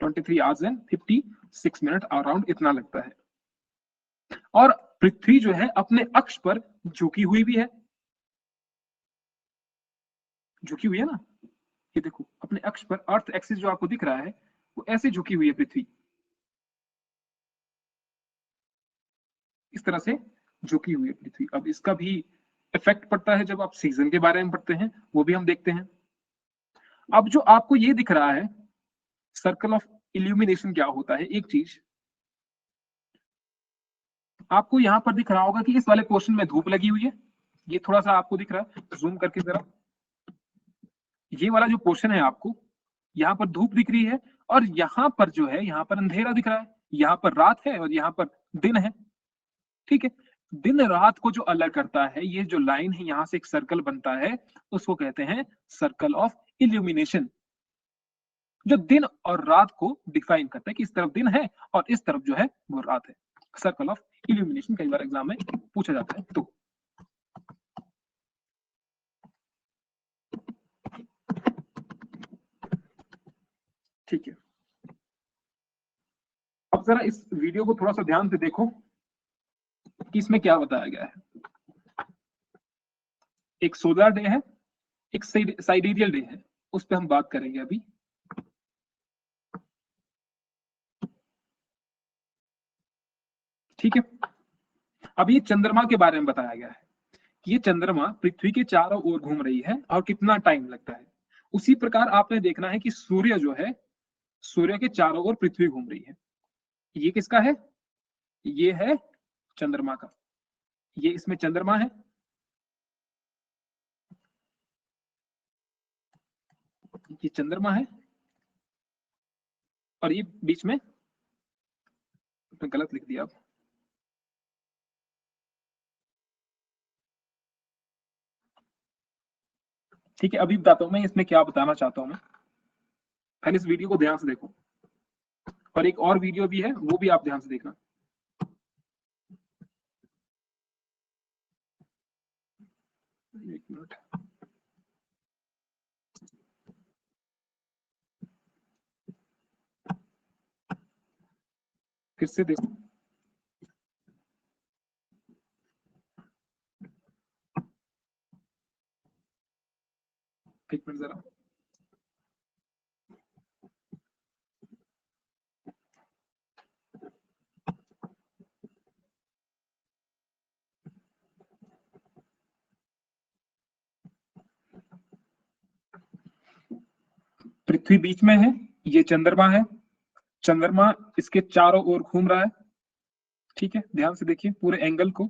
23 hours and 56 minute around इतना लगता है। और पृथ्वी जो है अपने अक्ष पर झुकी हुई भी है, झुकी हुई है ना, ये देखो अपने अक्ष पर अर्थ एक्सिस जो आपको दिख रहा है वो ऐसे झुकी हुई है पृथ्वी, इस तरह से झुकी हुई है पृथ्वी। अब इसका भी इफेक्ट पड़ता है जब आप सीजन के बारे में पढ़ते हैं, वो भी हम देखते हैं। अब जो आपको ये दिख रहा है सर्कल ऑफ इल्यूमिनेशन, क्या होता है? एक चीज आपको यहां पर दिख रहा होगा कि इस वाले पोर्शन में धूप लगी हुई है, ये थोड़ा सा आपको दिख रहा है, जूम करके जरा, ये वाला जो पोर्शन है आपको यहाँ पर धूप दिख रही है, और यहाँ पर जो है यहाँ पर अंधेरा दिख रहा है, यहाँ पर रात है और यहाँ पर दिन है। ठीक है, दिन रात को जो अलग करता है ये जो लाइन है, यहां से एक सर्कल बनता है, उसको कहते हैं सर्कल ऑफ इल्यूमिनेशन, जो दिन और रात को डिफाइन करता है कि इस तरफ दिन है और इस तरफ जो है वो रात है। सर्कल ऑफ इल्यूमिनेशन कई बार एग्जाम में पूछा जाता है। तो ठीक है, अब जरा इस वीडियो को थोड़ा सा ध्यान से देखो कि इसमें क्या बताया गया है। एक सोलर डे है, एक साइडेरियल डे है, उस पर हम बात करेंगे अभी। ठीक है, अब ये चंद्रमा के बारे में बताया गया है कि ये चंद्रमा पृथ्वी के चारों ओर घूम रही है और कितना टाइम लगता है। उसी प्रकार आपने देखना है कि सूर्य जो है, सूर्य के चारों ओर पृथ्वी घूम रही है। ये किसका है? ये है चंद्रमा का, ये इसमें चंद्रमा है, ये चंद्रमा है, और ये बीच में आपने गलत लिख दिया। ठीक है, अभी बताता हूँ मैं इसमें क्या बताना चाहता हूँ मैं। पहले इस वीडियो को ध्यान से देखो, और एक और वीडियो भी है वो भी आप ध्यान से देखना। एक मिनट, फिर से देखो। एक मिनट जरा, पृथ्वी बीच में है, ये चंद्रमा है, चंद्रमा इसके चारों ओर घूम रहा है। ठीक है, ध्यान से देखिए पूरे एंगल को।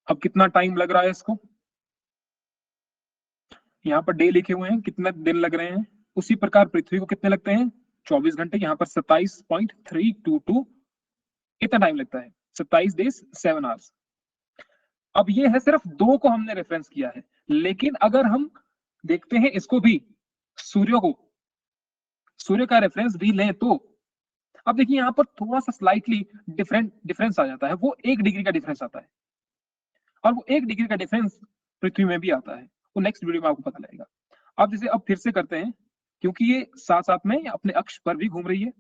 अब कितना टाइम लग रहा है इसको, यहाँ पर डे लिखे हुए हैं, कितने दिन लग रहे हैं। उसी प्रकार पृथ्वी को कितने लगते हैं, 24 घंटे। यहाँ पर 27.322 इतना टाइम लगता है, 27 डेज 7 आवर्स। अब ये है सिर्फ दो को हमने रेफरेंस किया है, लेकिन अगर हम देखते हैं इसको भी, सूर्य को, सूर्य का रेफरेंस भी लें तो अब देखिए यहाँ पर थोड़ा सा स्लाइटली डिफरेंस आ जाता है। वो 1 डिग्री का डिफरेंस आता है, और वो 1 डिग्री का डिफरेंस पृथ्वी में भी आता है। वो नेक्स्ट वीडियो में आपको पता लगेगा। अब जैसे अब फिर से करते हैं, क्योंकि ये साथ साथ में अपने अक्ष पर भी घूम रही है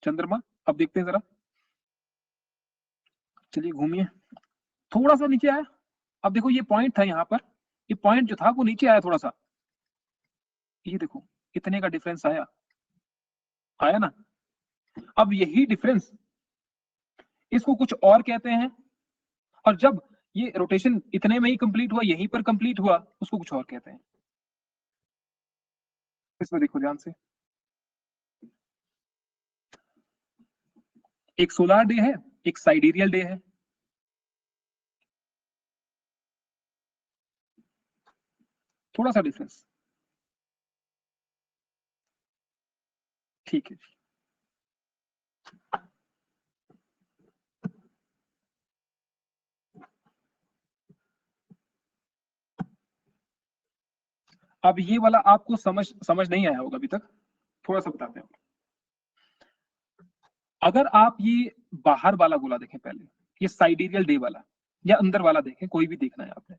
चंद्रमा। अब देखते हैं जरा, चलिए घूमिए, थोड़ा सा नीचे आया। अब देखो ये पॉइंट था यहाँ पर, ये पॉइंट जो था वो नीचे आया थोड़ा सा, ये देखो इतने का डिफरेंस आया, आया ना। अब यही डिफरेंस इसको कुछ और कहते हैं, और जब ये रोटेशन इतने में ही कंप्लीट हुआ, यहीं पर कंप्लीट हुआ, उसको कुछ और कहते हैं। इसमें देखो ध्यान से, एक सोलार डे है, एक साइडेरियल डे है। थोड़ा सा डिफरेंस, ठीक है। अब ये वाला आपको समझ नहीं आया होगा अभी तक, थोड़ा सा बताते हैं। अगर आप ये बाहर वाला गोला देखें पहले, ये साइडेरियल डे वाला या अंदर वाला देखें, कोई भी देखना है आपने।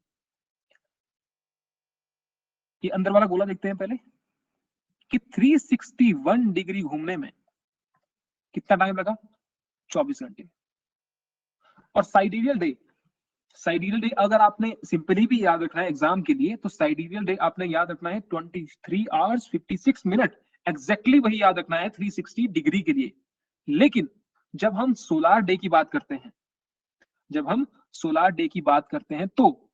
ये अंदर वाला गोला देखते हैं पहले कि 361 डिग्री घूमने में कितना टाइम लगा, 24 घंटे। और साइडेरियल डे अगर आपने सिंपली भी याद रखना है एग्जाम के लिए, तो साइडेरियल डे आपने याद रखना है 23 आवर्स 56 मिनट, एग्जैक्टली वही याद रखना है 360 डिग्री के लिए। लेकिन जब हम सोलार डे की बात करते हैं, तो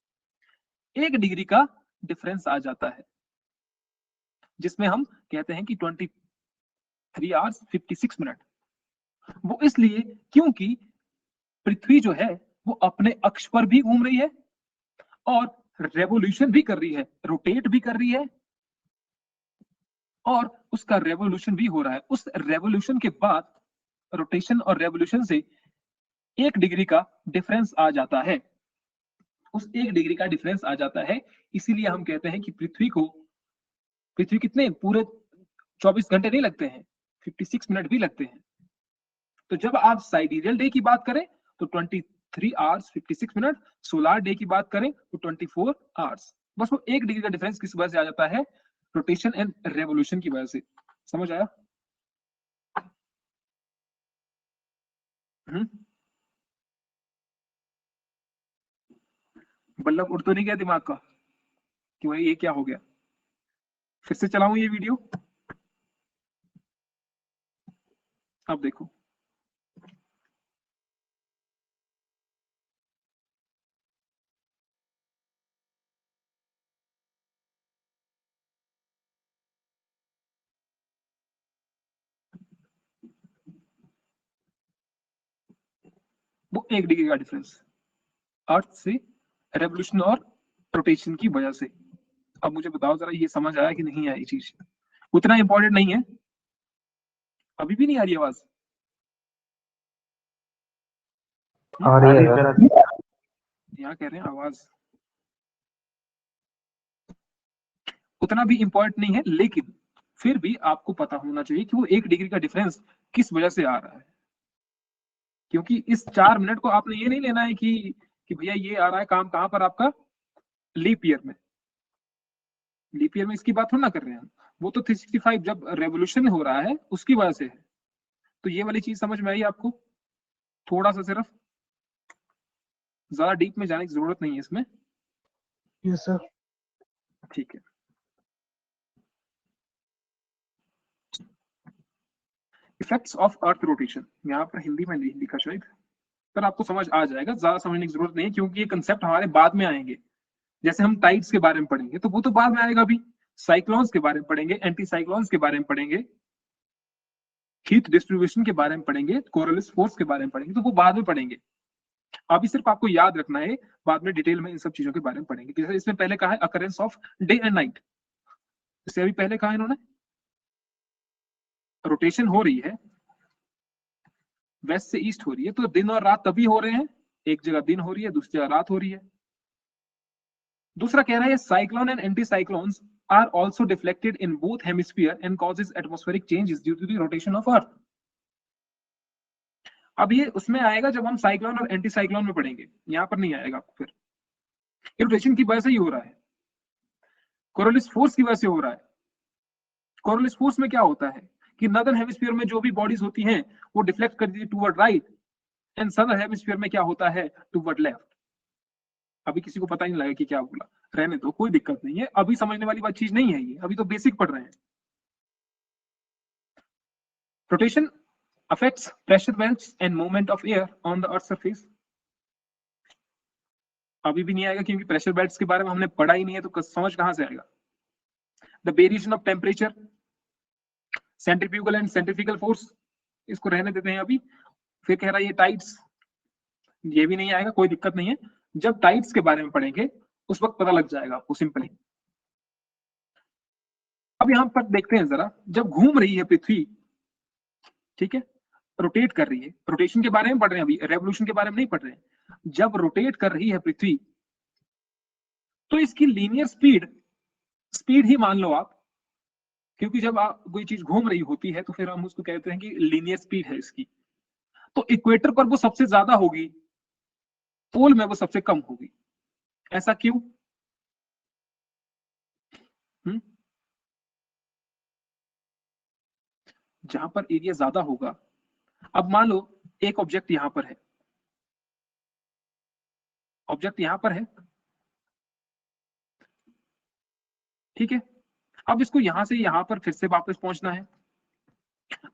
1 डिग्री का डिफरेंस आ जाता है, जिसमें हम कहते हैं कि 23 आवर्स 56 मिनट। वो इसलिए क्योंकि पृथ्वी जो है वो अपने अक्ष पर भी घूम रही है और रेवोल्यूशन भी कर रही है, रोटेट भी कर रही है, और उसका रेवोल्यूशन भी हो रहा है। उस रेवोल्यूशन के बाद रोटेशन और रेवोल्यूशन से 1 डिग्री का डिफरेंस आ जाता है, उस 1 डिग्री का डिफरेंस आ जाता है। इसीलिए हम कहते हैं कि पृथ्वी कितने पूरे 24 घंटे नहीं लगते हैं, 56 मिनट भी लगते हैं। तो जब आप साइडेरियल डे की बात करें तो 23 आवर्स 56 मिनट, सोलार डे की बात करें तो 24 आवर्स। बस वो 1 डिग्री का डिफरेंस किस वजह से आ जाता है, रोटेशन एंड रेवोल्यूशन की वजह से। समझ आया? बल्लभ उड़ तो नहीं गया दिमाग का कि भाई ये क्या हो गया? फिर से चलाऊं ये वीडियो? अब देखो, वो 1 डिग्री का डिफरेंस अर्थ से रेवोल्यूशन और रोटेशन की वजह से। अब मुझे बताओ जरा, ये समझ आया कि नहीं आया? ये चीज उतना इंपॉर्टेंट नहीं है। अभी भी नहीं आ रही आवाज? आ रही है यार। यहाँ कह रहे हैं आवाज उतना भी इंपॉर्टेंट नहीं है, लेकिन फिर भी आपको पता होना चाहिए कि वो 1 डिग्री का डिफरेंस किस वजह से आ रहा है। क्योंकि इस 4 मिनट को आपने ये नहीं लेना है कि भैया ये आ रहा है काम कहां पर आपका लीप ईयर में। लीप ईयर में इसकी बात थोड़ा ना कर रहे हैं हम, वो तो 365 जब रेवोल्यूशन हो रहा है उसकी वजह से है। तो ये वाली चीज समझ में आई आपको? थोड़ा सा सिर्फ, ज्यादा डीप में जाने की जरूरत नहीं है इसमें। Yes sir. ठीक है, इफेक्ट्स ऑफ अर्थ रोटेशन, यहाँ पर हिंदी में नहीं लिखा शायद, पर आपको समझ आ जाएगा, ज्यादा समझने की जरूरत नहीं है क्योंकि ये कंसेप्ट हमारे बाद में आएंगे। जैसे हम टाइड्स के बारे में पढ़ेंगे तो वो तो बाद में आएगा, अभी साइक्लोन्स के बारे में पढ़ेंगे, एंटी साइक्लोन्स के बारे में पढ़ेंगे, हीट डिस्ट्रीब्यूशन के बारे में पढ़ेंगे, कोरलिस फोर्स के बारे में पढ़ेंगे, तो वो बाद में पढ़ेंगे। अभी सिर्फ आपको याद रखना है, बाद में डिटेल में इन सब चीजों के बारे में पढ़ेंगे। जैसे इसमें पहले कहा है occurrence of day and night, इससे अभी पहले कहा इन्होंने रोटेशन हो रही है, वेस्ट से ईस्ट हो रही है, तो दिन और रात तभी हो रहे हैं, एक जगह दिन हो रही है दूसरी जगह रात हो रही है। दूसरा कह रहा है cyclone and anti cyclones are also deflected in both hemisphere and causes atmospheric changes due to the rotation of earth. अब ये उसमें आएगा जब हम साइक्लोन और एंटी साइक्लोन में पढ़ेंगे, यहां पर नहीं आएगा आपको। फिर रोटेशन की वजह से ही हो रहा है, कोरलिस फोर्स की वजह से हो रहा है। कोरलिस फोर्स में क्या होता है कि नॉर्दर्न हेमिस्फीयर में जो भी बॉडीज होती हैं वो डिफ्लेक्ट कर दी toward right, and southern hemisphere में क्या होता है टुवर्ड लेफ्ट। अभी किसी को पता ही नहीं लगा कि क्या बोला, रहने दो, कोई दिक्कत नहीं है, अभी समझने वाली बात चीज नहीं है ये, अभी तो बेसिक पढ़ रहे हैं। Rotation affects pressure belts and movement of air on the earth surface। अभी भी नहीं आएगा क्योंकि प्रेशर बेल्ट्स के बारे में हमने पढ़ा ही नहीं है, तो समझ कहां से आएगा। The variation of temperature, centrifugal and centrifugal force, इसको रहने देते हैं अभी। फिर कह रहा है ये टाइड्स, ये भी नहीं आएगा, कोई दिक्कत नहीं है, जब टाइड्स के बारे में पढ़ेंगे उस वक्त पता लग जाएगा आपको सिंपली। अब यहां पर देखते हैं जरा, जब घूम रही है पृथ्वी, ठीक है, रोटेट कर रही है, रोटेशन के बारे में पढ़ रहे हैं अभी, रेवोल्यूशन के बारे में नहीं पढ़ रहे हैं। जब रोटेट कर रही है पृथ्वी तो इसकी लीनियर स्पीड ही मान लो आप, क्योंकि जब आप कोई चीज घूम रही होती है तो फिर हम उसको कहते हैं कि लीनियर स्पीड है इसकी। तो इक्वेटर पर वो सबसे ज्यादा होगी, पोल में वो सबसे कम होगी। ऐसा क्यों? जहां पर एरिया ज्यादा होगा, अब मान लो एक ऑब्जेक्ट यहां पर है, ऑब्जेक्ट यहां पर है, ठीक है, अब इसको यहां से यहां पर फिर से वापस पहुंचना है,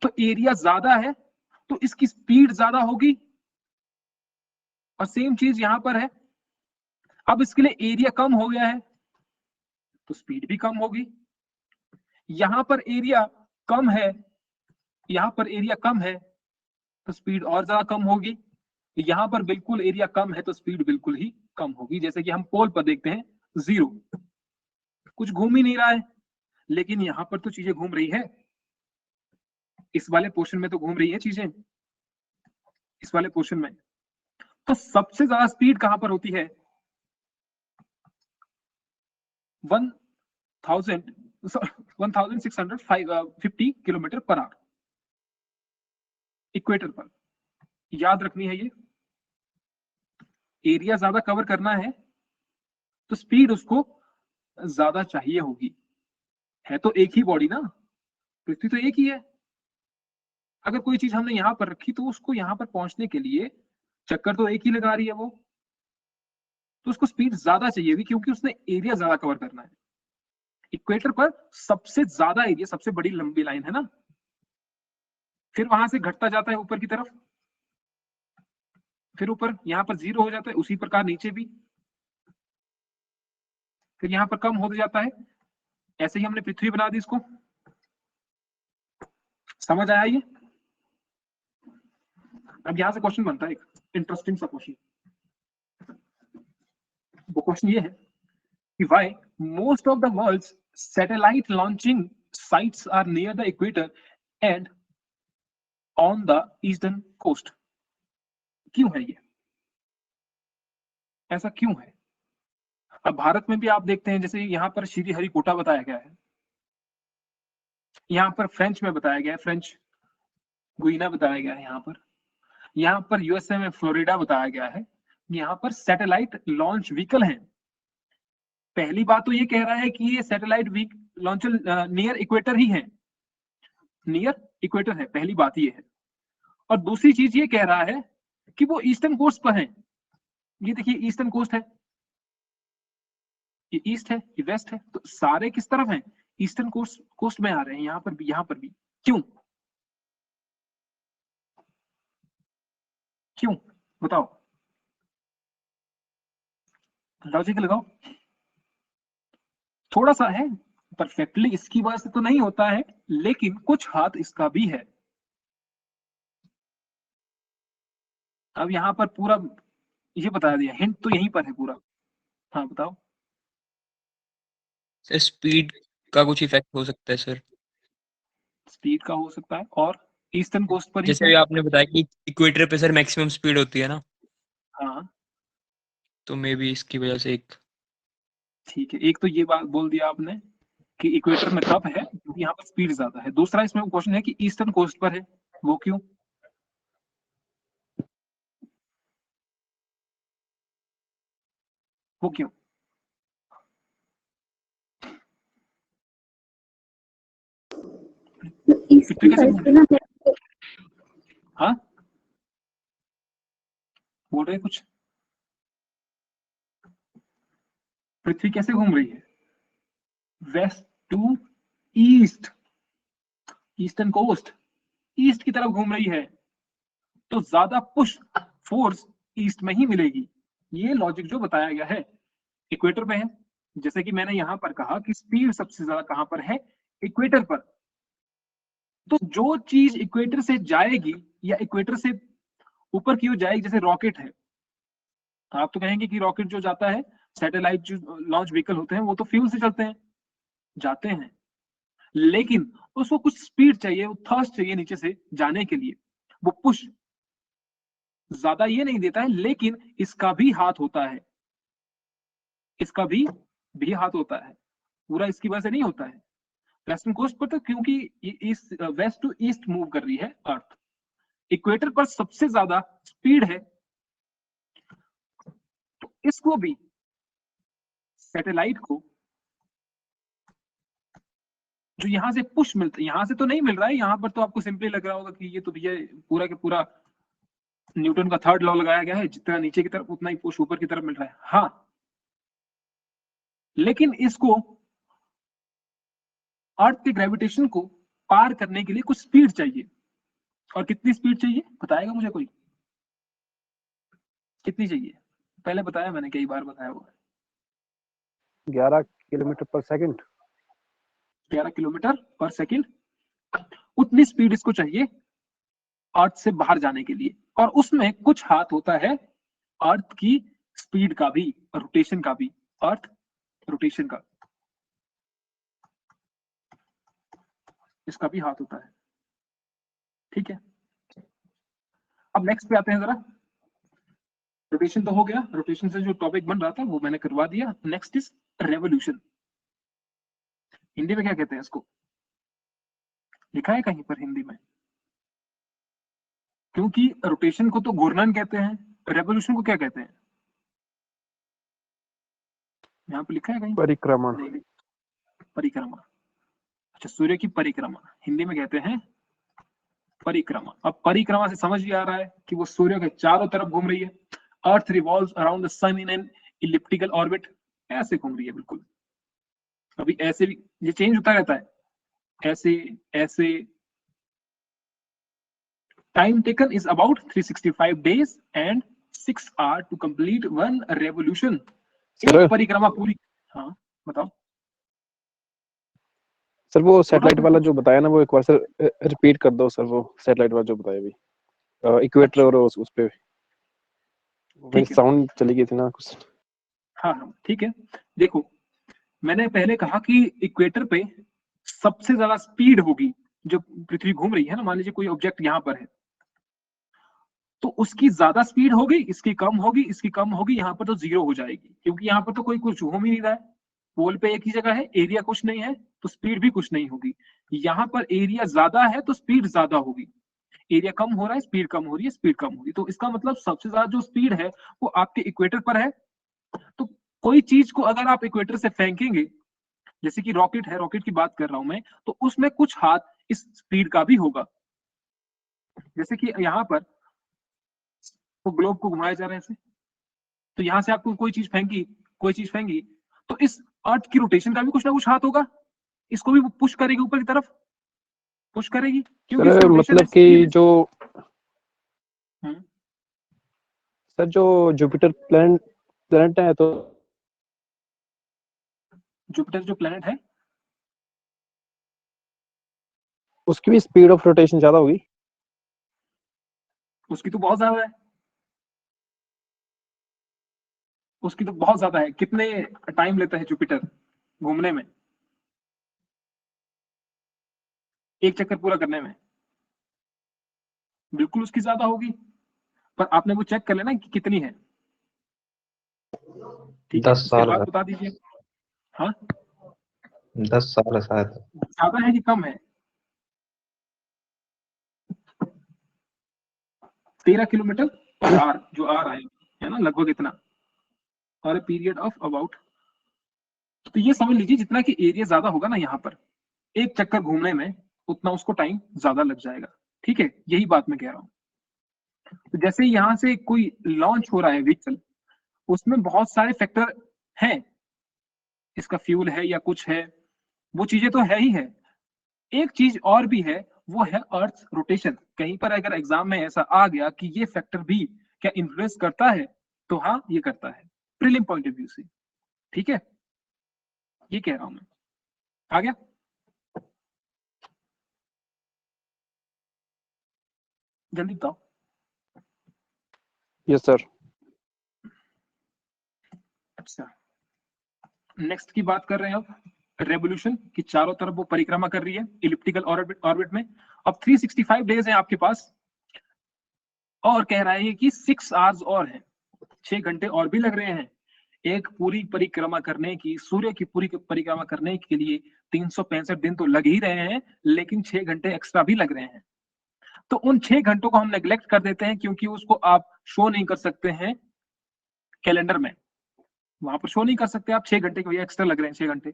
तो एरिया ज्यादा है तो इसकी स्पीड ज्यादा होगी, और सेम चीज यहां पर है, अब इसके लिए एरिया कम हो गया है तो स्पीड भी कम होगी। यहां पर एरिया कम है, यहां पर एरिया कम है तो स्पीड और ज्यादा कम होगी, यहां पर बिल्कुल एरिया कम है तो स्पीड बिल्कुल ही कम होगी। जैसे कि हम पोल पर देखते हैं 0, कुछ घूम ही नहीं रहा है, लेकिन यहां पर तो चीजें घूम रही है, इस वाले पोर्शन में तो घूम रही है चीजें, इस वाले पोर्शन में। तो सबसे ज्यादा स्पीड कहां पर होती है? 1650 किलोमीटर पर आवर इक्वेटर पर। याद रखनी है ये, एरिया ज्यादा कवर करना है तो स्पीड उसको ज्यादा चाहिए होगी। है तो एक ही बॉडी ना, पृथ्वी तो एक ही है। अगर कोई चीज हमने यहां पर रखी तो उसको यहां पर पहुंचने के लिए चक्कर तो एक ही लगा रही है वो, तो उसको स्पीड ज्यादा चाहिए होगी क्योंकि उसने एरिया ज्यादा कवर करना है। इक्वेटर पर सबसे ज्यादा एरिया, सबसे बड़ी लंबी लाइन है ना, फिर वहां से घटता जाता है ऊपर की तरफ, फिर ऊपर यहां पर 0 हो जाता है, उसी प्रकार नीचे भी, फिर यहां पर कम होता जाता है। ऐसे ही हमने पृथ्वी बना दी इसको। समझ आया ये? अब यहां से क्वेश्चन बनता है एक इंटरेस्टिंग सा क्वेश्चन। वो क्वेश्चन ये है कि why most of the world's satellite launching sites are near the equator and on the eastern coast. क्यों है ये? ऐसा क्यों है? अब भारत में भी आप देखते हैं, जैसे यहाँ पर श्रीहरिकोटा बताया गया है, यहाँ पर फ्रेंच में बताया गया है, फ्रेंच गुइना बताया गया है, यहाँ पर यूएसए में फ्लोरिडा बताया गया है, यहाँ पर सैटेलाइट लॉन्च व्हीकल हैं। पहली बात तो ये कह रहा है कि ये सैटेलाइट लॉन्चर नियर इक्वेटर ही है, नियर इक्वेटर है, पहली बात ये है। और दूसरी चीज ये कह रहा है कि वो ईस्टर्न कोस्ट पर है। ये देखिए ईस्टर्न कोस्ट है, ये ईस्ट है, ये वेस्ट है, तो सारे किस तरफ हैं? ईस्टर्न कोस्ट में आ रहे हैं, यहाँ पर भी। क्यों क्यों बताओ, लॉजिक लगाओ। थोड़ा सा है, परफेक्टली इसकी वजह से तो नहीं होता है, लेकिन कुछ हाथ इसका भी है। अब यहाँ पर पूरा ये बता दिया, हिंट तो यहीं पर है पूरा। हाँ बताओ। सर स्पीड का कुछ इफेक्ट हो सकता है सर? स्पीड का हो सकता है, और ईस्टर्न कोस्ट पर ही जैसे अभी आपने बताया कि इक्वेटर पे सर मैक्सिमम स्पीड होती है ना, हाँ तो मे बी इसकी वजह से एक। ठीक है, एक तो ये बात बोल दिया आपने कि इक्वेटर में कब है, क्योंकि यहाँ पर स्पीड ज्यादा है। दूसरा इसमें क्वेश्चन है कि ईस्टर्न कोस्ट पर है, वो क्यों? वो क्यों? ईस्ट साइड पे ना हाँ बोल रहे कुछ? पृथ्वी कैसे घूम रही है? West to east, eastern coast east की तरफ घूम रही है, तो ज्यादा पुश फोर्स ईस्ट में ही मिलेगी। ये लॉजिक जो बताया गया है, इक्वेटर पे है, जैसे कि मैंने यहां पर कहा कि स्पीड सबसे ज्यादा कहां पर है? इक्वेटर पर। तो जो चीज इक्वेटर से जाएगी या इक्वेटर से ऊपर की ओर जाएगी, जैसे रॉकेट है, आप तो कहेंगे कि रॉकेट जो जाता है, सैटेलाइट जो लॉन्च व्हीकल होते हैं, वो तो फ्यूल से चलते हैं, जाते हैं, लेकिन उसको कुछ स्पीड चाहिए, वो थर्स्ट चाहिए नीचे से जाने के लिए, वो पुश ज्यादा ये नहीं देता है, लेकिन इसका भी हाथ होता है, इसका भी हाथ होता है, पूरा इसकी वजह से नहीं होता है। वेस्टर्न कोस्ट पर तो क्योंकि इस वेस्ट टू ईस्ट मूव कर रही है अर्थ, इक्वेटर पर सबसे ज्यादा स्पीड है, तो इसको भी, सैटेलाइट को जो यहां से पुश मिलता है, यहां से तो नहीं मिल रहा है, यहां पर तो आपको सिंपली लग रहा होगा कि ये तो भैया पूरा के पूरा न्यूटन का थर्ड लॉ लगाया गया है, जितना नीचे की तरफ उतना ही पुश ऊपर की तरफ मिल रहा है। हाँ, लेकिन इसको अर्थ के ग्रेविटेशन को पार करने के लिए कुछ स्पीड चाहिए, और कितनी स्पीड चाहिए बताएगा मुझे कोई? कितनी चाहिए? पहले बताया मैंने, कई बार बताया हुआ है। 11 किलोमीटर पर सेकंड। 11 किलोमीटर पर सेकंड, उतनी स्पीड इसको चाहिए अर्थ से बाहर जाने के लिए, और उसमें कुछ हाथ होता है अर्थ की स्पीड का भी, रोटेशन का भी, अर्थ रोटेशन का, इसका भी हाथ होता है। ठीक है, अब नेक्स्ट पे आते हैं जरा। रोटेशन तो हो गया, रोटेशन से जो टॉपिक बन रहा था वो मैंने करवा दिया। Next is revolution. हिंदी में क्या कहते हैं इसको? लिखा है कहीं पर हिंदी में? क्योंकि रोटेशन को तो घूर्णन कहते हैं, रेवोल्यूशन को क्या कहते हैं? यहाँ पे लिखा है कहीं? परिक्रमण। परिक्रमा। अच्छा, सूर्य की परिक्रमा हिंदी में कहते हैं परिक्रमा। अब परिक्रमा से समझ ही आ रहा है कि वो सूर्य के चारों तरफ घूम रही है। Earth revolves around the sun in an elliptical orbit, ऐसे घूम रही है बिल्कुल। अभी ऐसे भी ये चेंज होता रहता है, ऐसे ऐसे। Time taken is about 365 days and 6 hours to complete one revolution। एक परिक्रमा पूरी। हाँ बताओ सर, वो सैटेलाइट वाला जो बताया ना, वो एक बार सर रिपीट कर दो सर, वो सैटेलाइट वाला जो बताया अभी, इक्वेटर और उस पे मेरी साउंड चली गई थी ना कुछ। हाँ ठीक है, देखो मैंने पहले कहा कि इक्वेटर पे सबसे ज्यादा स्पीड होगी, जो पृथ्वी घूम रही है ना, मान लीजिए कोई ऑब्जेक्ट यहाँ पर है, तो उसकी ज्यादा स्पीड होगी, इसकी कम होगी, इसकी कम होगी, यहाँ पर तो जीरो हो जाएगी, क्योंकि यहाँ पर तो कोई कुछ हो ही नहीं रहा है, पोल पे एक ही जगह है, एरिया कुछ नहीं है, तो स्पीड भी कुछ नहीं होगी। यहाँ पर एरिया ज्यादा है तो स्पीड ज्यादा होगी, एरिया कम हो रहा है, स्पीड कम हो रही है, स्पीड कम होगी। तो इसका मतलब सबसे ज्यादा जो स्पीड है वो आपके इक्वेटर पर है। तो कोई चीज को अगर आप इक्वेटर से फेंकेंगे, जैसे कि रॉकेट है, रॉकेट की बात कर रहा हूं मैं, तो उसमें कुछ हाथ इस स्पीड का भी होगा। जैसे कि यहाँ पर तो ग्लोब को घुमाया जा रहा है ऐसे, तो यहां से आपको कोई चीज फेंकी, तो इस अर्थ की रोटेशन का भी कुछ ना कुछ हाथ होगा, इसको भी पुश करेगी ऊपर की तरफ, पुश करेगी, क्योंकि सर मतलब कि जो सर जो जुपिटर प्लेनेट है, तो जुपिटर जो प्लेनेट है उसकी भी स्पीड ऑफ रोटेशन ज्यादा होगी। उसकी तो बहुत ज्यादा है, उसकी तो बहुत ज्यादा है। कितने टाइम लेता है जुपिटर घूमने में, एक चक्कर पूरा करने में? बिल्कुल उसकी ज्यादा होगी, पर आपने वो चेक कर लेना कि कितनी है। ठीक है, 10 उसके साल बाद है। बता दीजिए। हाँ, 10 साल है शायद। ज्यादा है कि कम है? 13 किलोमीटर पर आवर, जो आर आए है ना, लगभग इतना, और पीरियड ऑफ अबाउट। तो ये समझ लीजिए जितना कि एरिया ज्यादा होगा ना यहाँ पर, एक चक्कर घूमने में उतना उसको टाइम ज्यादा लग जाएगा। ठीक है, यही बात मैं कह रहा हूँ। तो जैसे यहाँ से कोई लॉन्च हो रहा है व्हीकल, उसमें बहुत सारे फैक्टर हैं, इसका फ्यूल है या कुछ है, वो चीजें तो है ही है। एक चीज और भी है, वो है अर्थ रोटेशन। कहीं पर अगर एग्जाम में ऐसा आ गया कि ये फैक्टर भी क्या इन्फ्लुएंस करता है, तो हाँ ये करता है, प्रीलिम पॉइंट ऑफ व्यू से। ठीक है, ये कह रहा हूं मैं। आ गया? जल्दी बताओ। Yes sir. अच्छा, नेक्स्ट की बात कर रहे हैं अब, रेवोल्यूशन की चारों तरफ वो परिक्रमा कर रही है इलिप्टिकल ऑर्बिट में। अब 365 डेज है आपके पास, और कह रहा है कि 6 आवर्स और हैं, 6 घंटे और भी लग रहे हैं। एक पूरी परिक्रमा करने की, सूर्य की पूरी परिक्रमा करने के लिए 365 दिन तो लग ही रहे हैं, लेकिन 6 घंटे एक्स्ट्रा भी लग रहे हैं। तो उन 6 घंटों को हम नेग्लेक्ट कर देते हैं, क्योंकि उसको आप शो नहीं कर सकते हैं कैलेंडर में, वहां पर शो नहीं कर सकते आप 6 घंटे के, भैया एक्स्ट्रा लग रहे हैं 6 घंटे।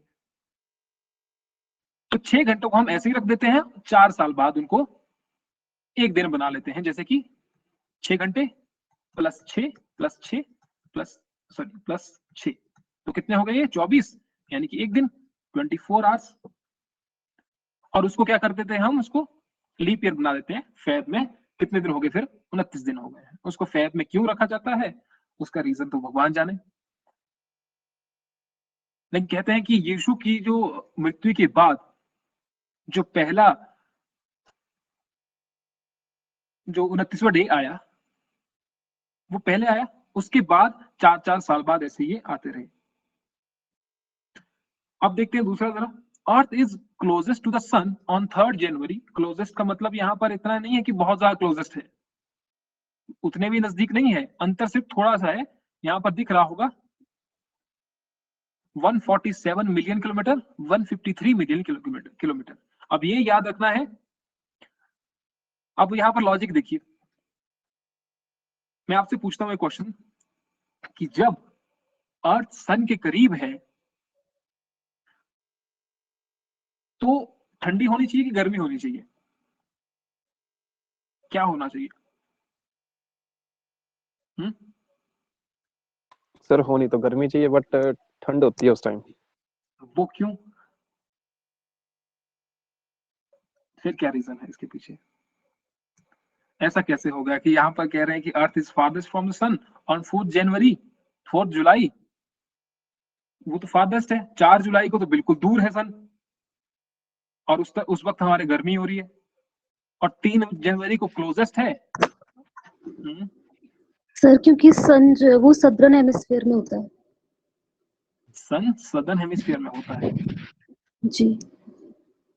तो 6 घंटों को हम ऐसे ही रख देते हैं, 4 साल बाद उनको एक दिन बना लेते हैं, जैसे कि 6 घंटे प्लस 6 प्लस 6 प्लस 6, तो कितने हो गए ये? 24, यानी कि एक दिन, 24 आवर्स। और उसको क्या कर देते हैं हम, उसको लीप ईयर बना देते हैं। फैब में कितने दिन हो गए फिर? 29 दिन हो गए हैं। उसको फैब में क्यों रखा जाता है, उसका रीजन तो भगवान जाने। लेकिन कहते हैं कि यीशु की जो मृत्यु के बाद जो पहला जो 29वां डे आया, वो पहले आया, उसके बाद 4-4 साल बाद ऐसे ये आते रहे। अब देखते हैं दूसरा जरा। Earth is closest to the sun on 3rd January. Closest का मतलब यहाँ पर इतना नहीं है कि बहुत ज्यादा क्लोजेस्ट है, उतने भी नजदीक नहीं है, अंतर सिर्फ थोड़ा सा है। यहाँ पर दिख रहा होगा 147 मिलियन किलोमीटर, 153 मिलियन किलोमीटर। अब ये याद रखना है। अब यहाँ पर लॉजिक देखिए, मैं आपसे पूछता हूँ एक क्वेश्चन कि जब अर्थ सन के करीब है तो ठंडी होनी चाहिए कि गर्मी होनी चाहिए? क्या होना चाहिए? सर होनी तो गर्मी चाहिए, बट ठंड होती है उस टाइम। वो क्यों? फिर क्या रीजन है इसके पीछे? ऐसा कैसे होगा कि यहाँ पर कह रहे हैं कि earth is farthest from the sun on 4th January, 4 July, वो तो फारदेस्ट है। 4 जुलाई को तो बिल्कुल दूर है सन, और उस वक्त हमारे गर्मी हो रही है। और 3 जनवरी को क्लोजेस्ट है। सर क्योंकि सन जो है वो सदर्न हेमिस्फीयर में होता है। सन सदर्न हेमिस्फीयर में होता है? जी।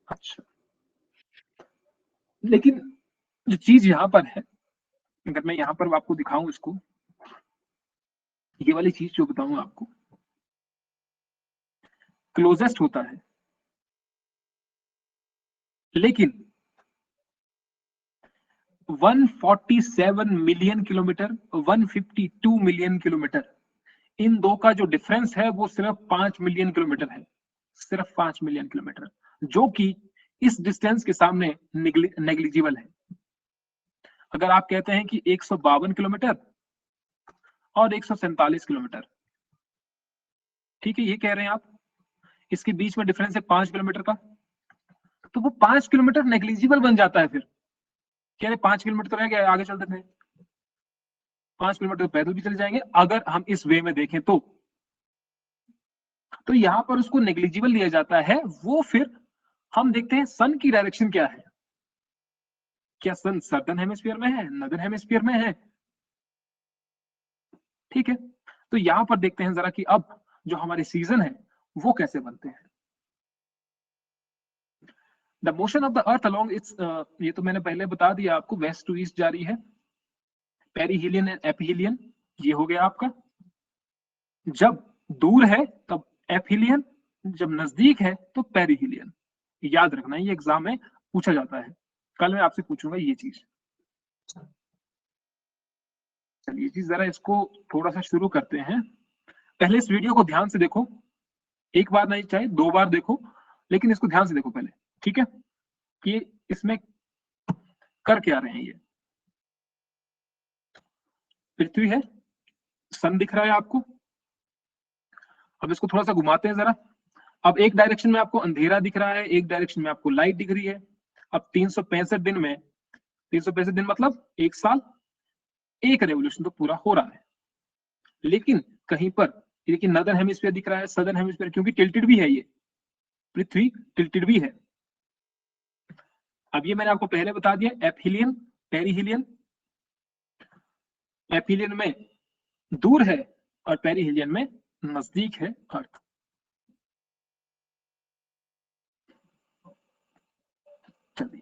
अच्छा, लेकिन जो चीज यहाँ पर है अगर मैं यहाँ पर आपको दिखाऊं इसको, ये वाली चीज जो बताऊं आपको, क्लोजेस्ट होता है, लेकिन 147 मिलियन किलोमीटर, 152 मिलियन किलोमीटर, इन दो का जो डिफरेंस है वो सिर्फ 5 मिलियन किलोमीटर है, सिर्फ 5 मिलियन किलोमीटर, जो कि इस डिस्टेंस के सामने नेग्लिजिबल है। अगर आप कहते हैं कि 152 किलोमीटर और 147 किलोमीटर, ठीक है, ये कह रहे हैं आप, इसके बीच में डिफरेंस है 5 किलोमीटर का, तो वो 5 किलोमीटर नेग्लिजिबल बन जाता है। फिर कह रहे 5 किलोमीटर तो रह गया, आगे चलते थे, 5 किलोमीटर पैदल भी चले जाएंगे अगर हम इस वे में देखें तो यहां पर उसको नेग्लिजिबल लिया जाता है। वो फिर हम देखते हैं सन की डायरेक्शन क्या है, क्या सन सदर्न हेमिस्फीयर में है, नदर्न हेमिस्फीयर में है, ठीक है। तो यहां पर देखते हैं जरा कि अब जो हमारे सीजन है वो कैसे बनते हैं। The motion of the earth along it's, ये तो मैंने पहले बता दिया आपको, वेस्ट टू ईस्ट जारी है, पेरीहिलियन एंड एपीहिलियन, ये हो गया आपका। जब दूर है तब एपीहिलियन, जब नजदीक है तो पेरीहिलियन। याद रखना, ये एग्जाम में पूछा जाता है, कल मैं आपसे पूछूंगा ये चीज। चलिए जी, जरा इसको थोड़ा सा शुरू करते हैं। पहले इस वीडियो को ध्यान से देखो, एक बार नहीं चाहे 2 बार देखो, लेकिन इसको ध्यान से देखो पहले, ठीक है, कि इसमें कर क्या रहे हैं। ये पृथ्वी है, सन दिख रहा है आपको। अब इसको थोड़ा सा घुमाते हैं जरा। अब एक डायरेक्शन में आपको अंधेरा दिख रहा है, एक डायरेक्शन में आपको लाइट दिख रही है। अब 365 दिन में, 365 दिन मतलब 1 साल, एक रेवोल्यूशन तो पूरा हो रहा है। लेकिन कहीं पर देखिए नदर्न हेमिस्फीयर दिख रहा है, सदर्न हेमिस्फीयर, क्योंकि टिल्टेड भी है, ये पृथ्वी टिल्टेड भी है। अब ये मैंने आपको पहले बता दिया, एपीहिलियन, पेरीहिलियन। एपीहिलियन में दूर है और पेरीहिलियन में नजदीक है अर्थ। चलिए,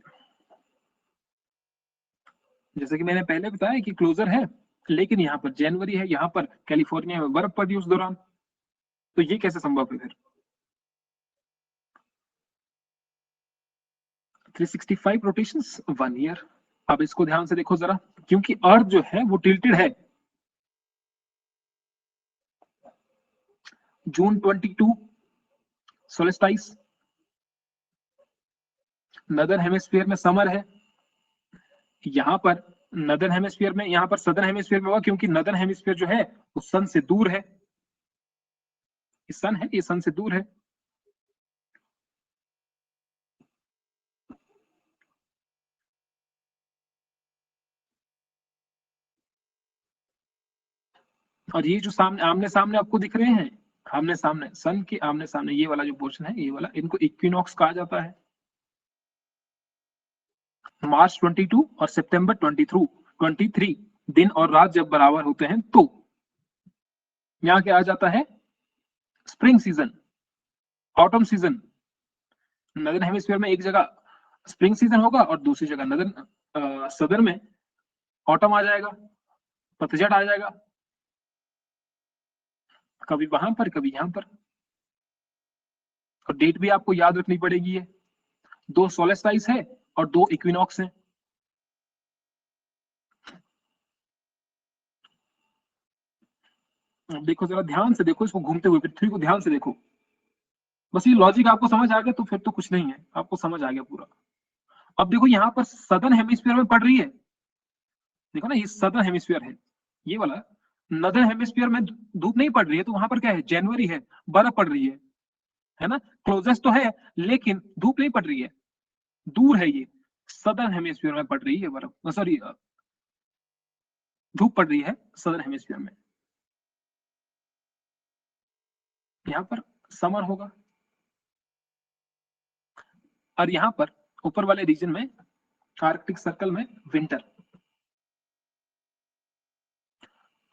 जैसे कि मैंने पहले बताया कि क्लोजर है, लेकिन यहाँ पर जनवरी है, यहाँ पर कैलिफोर्निया में बर्फ पड़ी उस दौरान, तो ये कैसे संभव है फिर। 365 रोटेशंस 1 ईयर। अब इसको ध्यान से देखो जरा, क्योंकि अर्थ जो है वो टिल्टेड है। जून 22 सोलेस्टाइस, नदर्न हेमिस्फीयर में समर है, यहाँ पर नदर्न हेमिस्फीयर में, यहाँ पर सदर्न हेमिस्फीयर में होगा, क्योंकि नदर्न हेमिस्फीयर जो है वो सन से दूर है। ये सन है, ये सन से दूर है। और ये जो सामने आमने सामने आपको दिख रहे हैं, आमने सामने, सन के आमने सामने, ये वाला जो पोर्शन है, ये वाला, इनको इक्विनॉक्स कहा जाता है। मार्च 22 और सितंबर 23 दिन और रात जब बराबर होते हैं तो यहाँ क्या आ जाता है, spring season, autumn season. Northern hemisphere में एक जगह स्प्रिंग सीजन होगा और दूसरी जगह नदर्न सदर्न में ऑटम आ जाएगा, पतझड़ आ जाएगा, कभी वहां पर कभी यहां पर। और डेट भी आपको याद रखनी पड़ेगी, है 2 सोलेस्टाइस है और 2 इक्विनॉक्स हैं। देखो जरा ध्यान से देखो, इसको घूमते हुए पृथ्वी को ध्यान से देखो। बस ये लॉजिक आपको समझ आ गया तो फिर तो कुछ नहीं है, आपको समझ आ गया पूरा। अब देखो यहाँ पर सदर्न हेमिस्फीयर में पड़ रही है, देखो ना, ये सदर्न हेमिस्फीयर है, ये वाला। नदर्न हेमिस्फीयर में धूप नहीं पड़ रही है, तो वहां पर क्या है, जनवरी है, बर्फ पड़ रही है ना, क्लोजेस्ट तो है लेकिन धूप नहीं पड़ रही है, दूर है। ये सदर्न हेमिस्फीयर में पड़ रही है बर्फ, सॉरी धूप पड़ रही है सदर्न हेमिस्फीयर में। यहाँ पर समर होगा और यहाँ पर ऊपर वाले रीजन में, आर्कटिक सर्कल में, विंटर।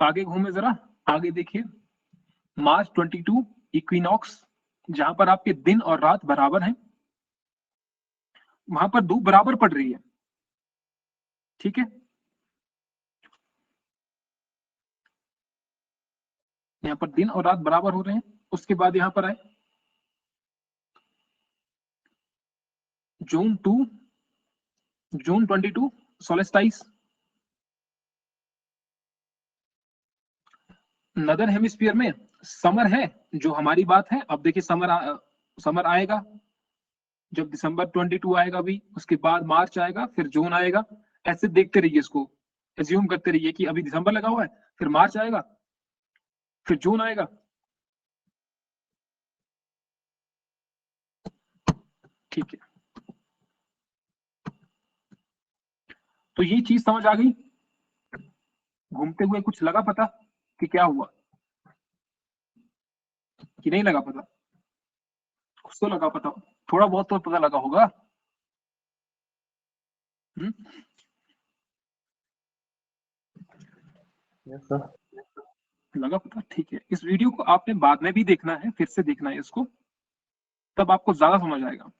आगे घूमे जरा, आगे देखिए, मार्च 22 इक्विनॉक्स, जहां पर आपके दिन और रात बराबर हैं, वहां पर धूप बराबर पड़ रही है, ठीक है। यहाँ पर दिन और रात बराबर हो रहे हैं। उसके बाद यहाँ पर आए जून 22 सोलेस्टाइस। नदर हेमिस्फीयर में समर है, जो हमारी बात है। अब देखिए समर आएगा जब दिसंबर 22 आएगा भी, उसके बाद मार्च आएगा, फिर जून आएगा। ऐसे देखते रहिए, इसको एज्यूम करते रहिए कि अभी दिसंबर लगा हुआ है, फिर मार्च आएगा, फिर जून आएगा। ठीक है, तो ये चीज समझ आ गई। घूमते हुए कुछ लगा पता कि क्या हुआ कि नहीं लगा पता? कुछ तो लगा पता, थोड़ा बहुत तो पता लगा होगा। Yes sir. लगा पता, ठीक है। इस वीडियो को आपने बाद में भी देखना है, फिर से देखना है इसको, तब आपको ज्यादा समझ आएगा।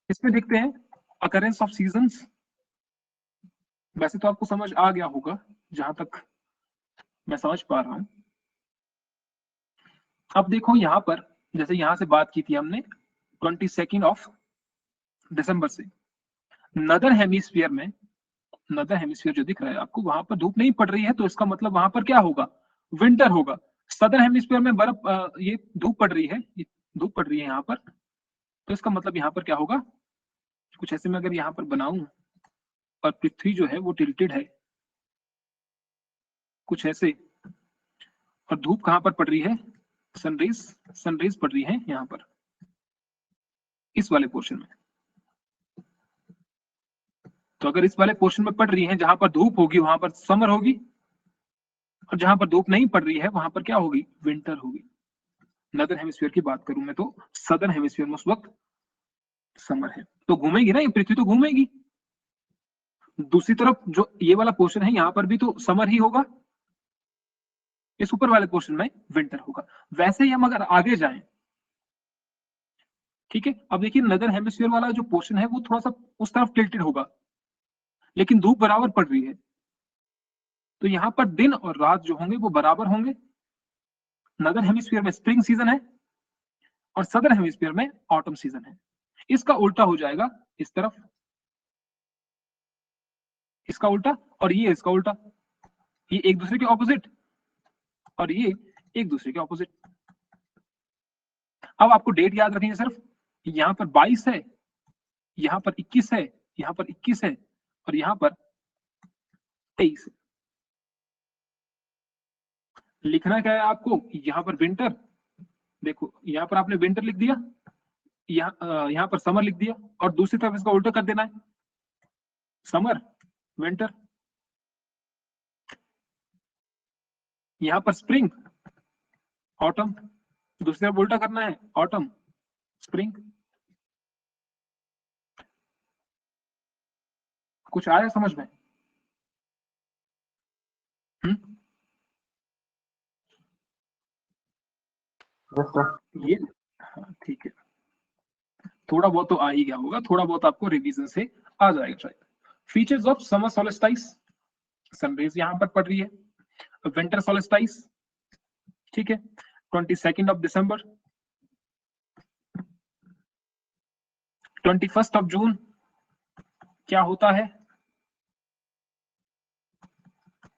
इसमें देखते हैं अकरेंस ऑफ सीजन्स। वैसे तो आपको समझ आ गया होगा जहां तक मैं समझ पा रहा हूं। अब देखो यहां पर, जैसे यहां से बात की थी हमने 22 दिसंबर से, नदर हेमिस्फीयर में, नदर हेमिस्फीयर जो दिख रहा है आपको, वहां पर धूप नहीं पड़ रही है, तो इसका मतलब वहां पर क्या होगा? विंटर होगा। सदर हेमिस्फीयर में बर्फ, ये धूप पड़ रही है, ये धूप पड़ रही है यहाँ पर, तो इसका मतलब यहाँ पर क्या होगा? कुछ ऐसे में अगर यहाँ पर बनाऊं और पृथ्वी जो है वो टिल्टेड है कुछ ऐसे, और धूप कहां पर पड़ रही है? सनरेज पड़ रही है यहाँ पर, इस वाले पोर्शन में। तो अगर इस वाले पोर्शन में पड़ रही है, जहां पर धूप होगी वहां पर समर होगी, और जहां पर धूप नहीं पड़ रही है वहां पर क्या होगी? विंटर होगी। नदर हेमिस्फीयर की बात करूं मैं तो सदर्न हेमिस्फीयर में उस वक्त समर है। तो घूमेगी ना ये पृथ्वी, तो घूमेगी। दूसरी तरफ जो ये वाला पोर्शन है, यहाँ पर भी तो समर ही होगा, इस ऊपर वाले पोर्शन में विंटर होगा। वैसे ही हम अगर आगे जाएं, ठीक है, अब देखिए नदर हेमिस्फीयर वाला जो पोर्शन है वो थोड़ा सा उस तरफ टिल्टेड होगा, लेकिन धूप बराबर पड़ रही है, तो यहाँ पर दिन और रात जो होंगे वो बराबर होंगे। नदर हेमिस्फीयर में स्प्रिंग सीजन है और सदर हेमिस्फीयर में ऑटम सीजन है। इसका उल्टा हो जाएगा इस तरफ, इसका उल्टा, और ये इसका उल्टा। ये एक दूसरे के ऑपोजिट और ये एक दूसरे के ऑपोजिट। अब आपको डेट याद रखनी है सिर्फ, यहां पर 22 है, यहां पर 21 है, यहां पर 21 है, और यहां पर 23 है। लिखना क्या है आपको? यहां पर विंटर, देखो यहां पर आपने विंटर लिख दिया, यहां पर समर लिख दिया, और दूसरी तरफ इसका उल्टा कर देना है, समर विंटर। यहां पर स्प्रिंग ऑटम, दूसरी तरफ उल्टा करना है, ऑटम स्प्रिंग। कुछ आया समझ में? Yes sir. ये हाँ, ठीक है, थोड़ा बहुत तो आ ही गया होगा, थोड़ा बहुत आपको रिवीजन से आ जाएगा शायद। फीचर्स ऑफ समर सोलेस्टाइस, सनरेज यहां पर पड़ रही है। विंटर सोलेस्टाइस, ठीक है, 22 दिसंबर, 21 जून क्या होता है?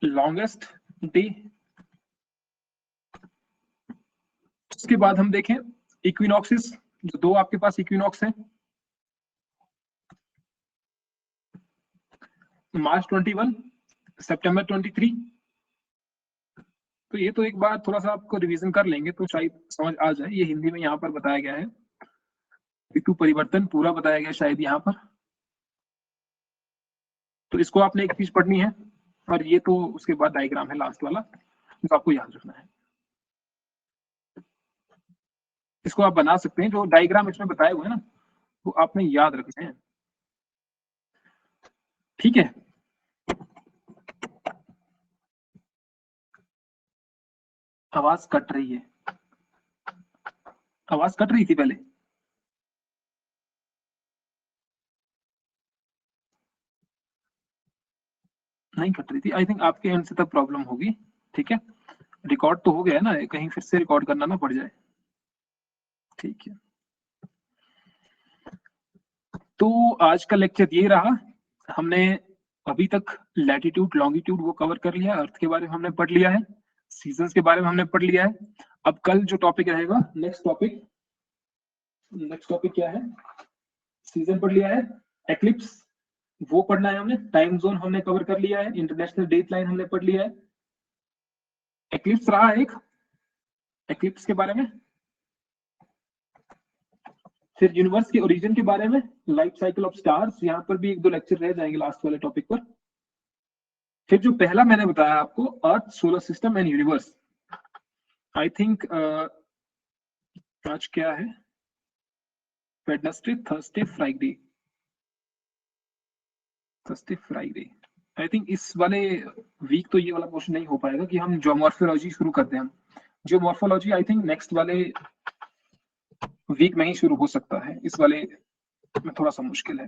Longest day. उसके बाद हम देखें इक्विनॉक्सिस, जो दो आपके पास इक्विनॉक्स हैं, मार्च 21, सितंबर 23। तो ये तो एक बार थोड़ा सा आपको रिवीजन कर लेंगे तो शायद समझ आ जाए। ये हिंदी में यहाँ पर बताया गया है, ऋतु परिवर्तन पूरा बताया गया शायद यहाँ पर, तो इसको आपने एक चीज पढ़नी है, और ये तो उसके बाद डायग्राम है लास्ट वाला जो आपको याद रखना है। इसको आप बना सकते हैं, जो डायग्राम इसमें बताए हुए हैं ना वो आपने याद रखने हैं, ठीक है। आवाज कट रही है, आवाज कट रही थी पहले। नहीं कट रही थी, आई थिंक आपके एंड से तब प्रॉब्लम होगी। ठीक है, रिकॉर्ड तो हो गया ना, कहीं फिर से रिकॉर्ड करना ना पड़ जाए। ठीक है, तो आज का लेक्चर ये रहा। हमने अभी तक लैटिट्यूड लॉन्गिट्यूड वो कवर कर लिया, अर्थ के बारे में हमने पढ़ लिया है, सीजन्स के बारे में हमने पढ़ लिया है। अब कल जो टॉपिक रहेगा, नेक्स्ट टॉपिक क्या है, सीजन पढ़ लिया है, एक्लिप्स वो पढ़ना है हमने, टाइम जोन हमने कवर कर लिया है, इंटरनेशनल डेट लाइन हमने पढ़ लिया है, एक्लिप्स रहा एक, एक्लिप्स के बारे में, फिर यूनिवर्स के ओरिजिन के बारे में, लाइफ साइकिल ऑफ स्टार्स, यहाँ पर भी एक दो लेक्चर रह जाएंगे लास्ट वाले टॉपिक पर। फिर जो पहला मैंने बताया आपको, earth, solar system and universe, I think आज क्या है, Wednesday, Thursday, Friday, I think इस वाले वीक तो ये वाला पोर्शन नहीं हो पाएगा कि हम ज्योमॉर्फोलॉजी शुरू करते हैं। ज्योमॉर्फोलॉजी आई थिंक नेक्स्ट वाले वीक में ही शुरू हो सकता है, इस वाले में थोड़ा सा मुश्किल है।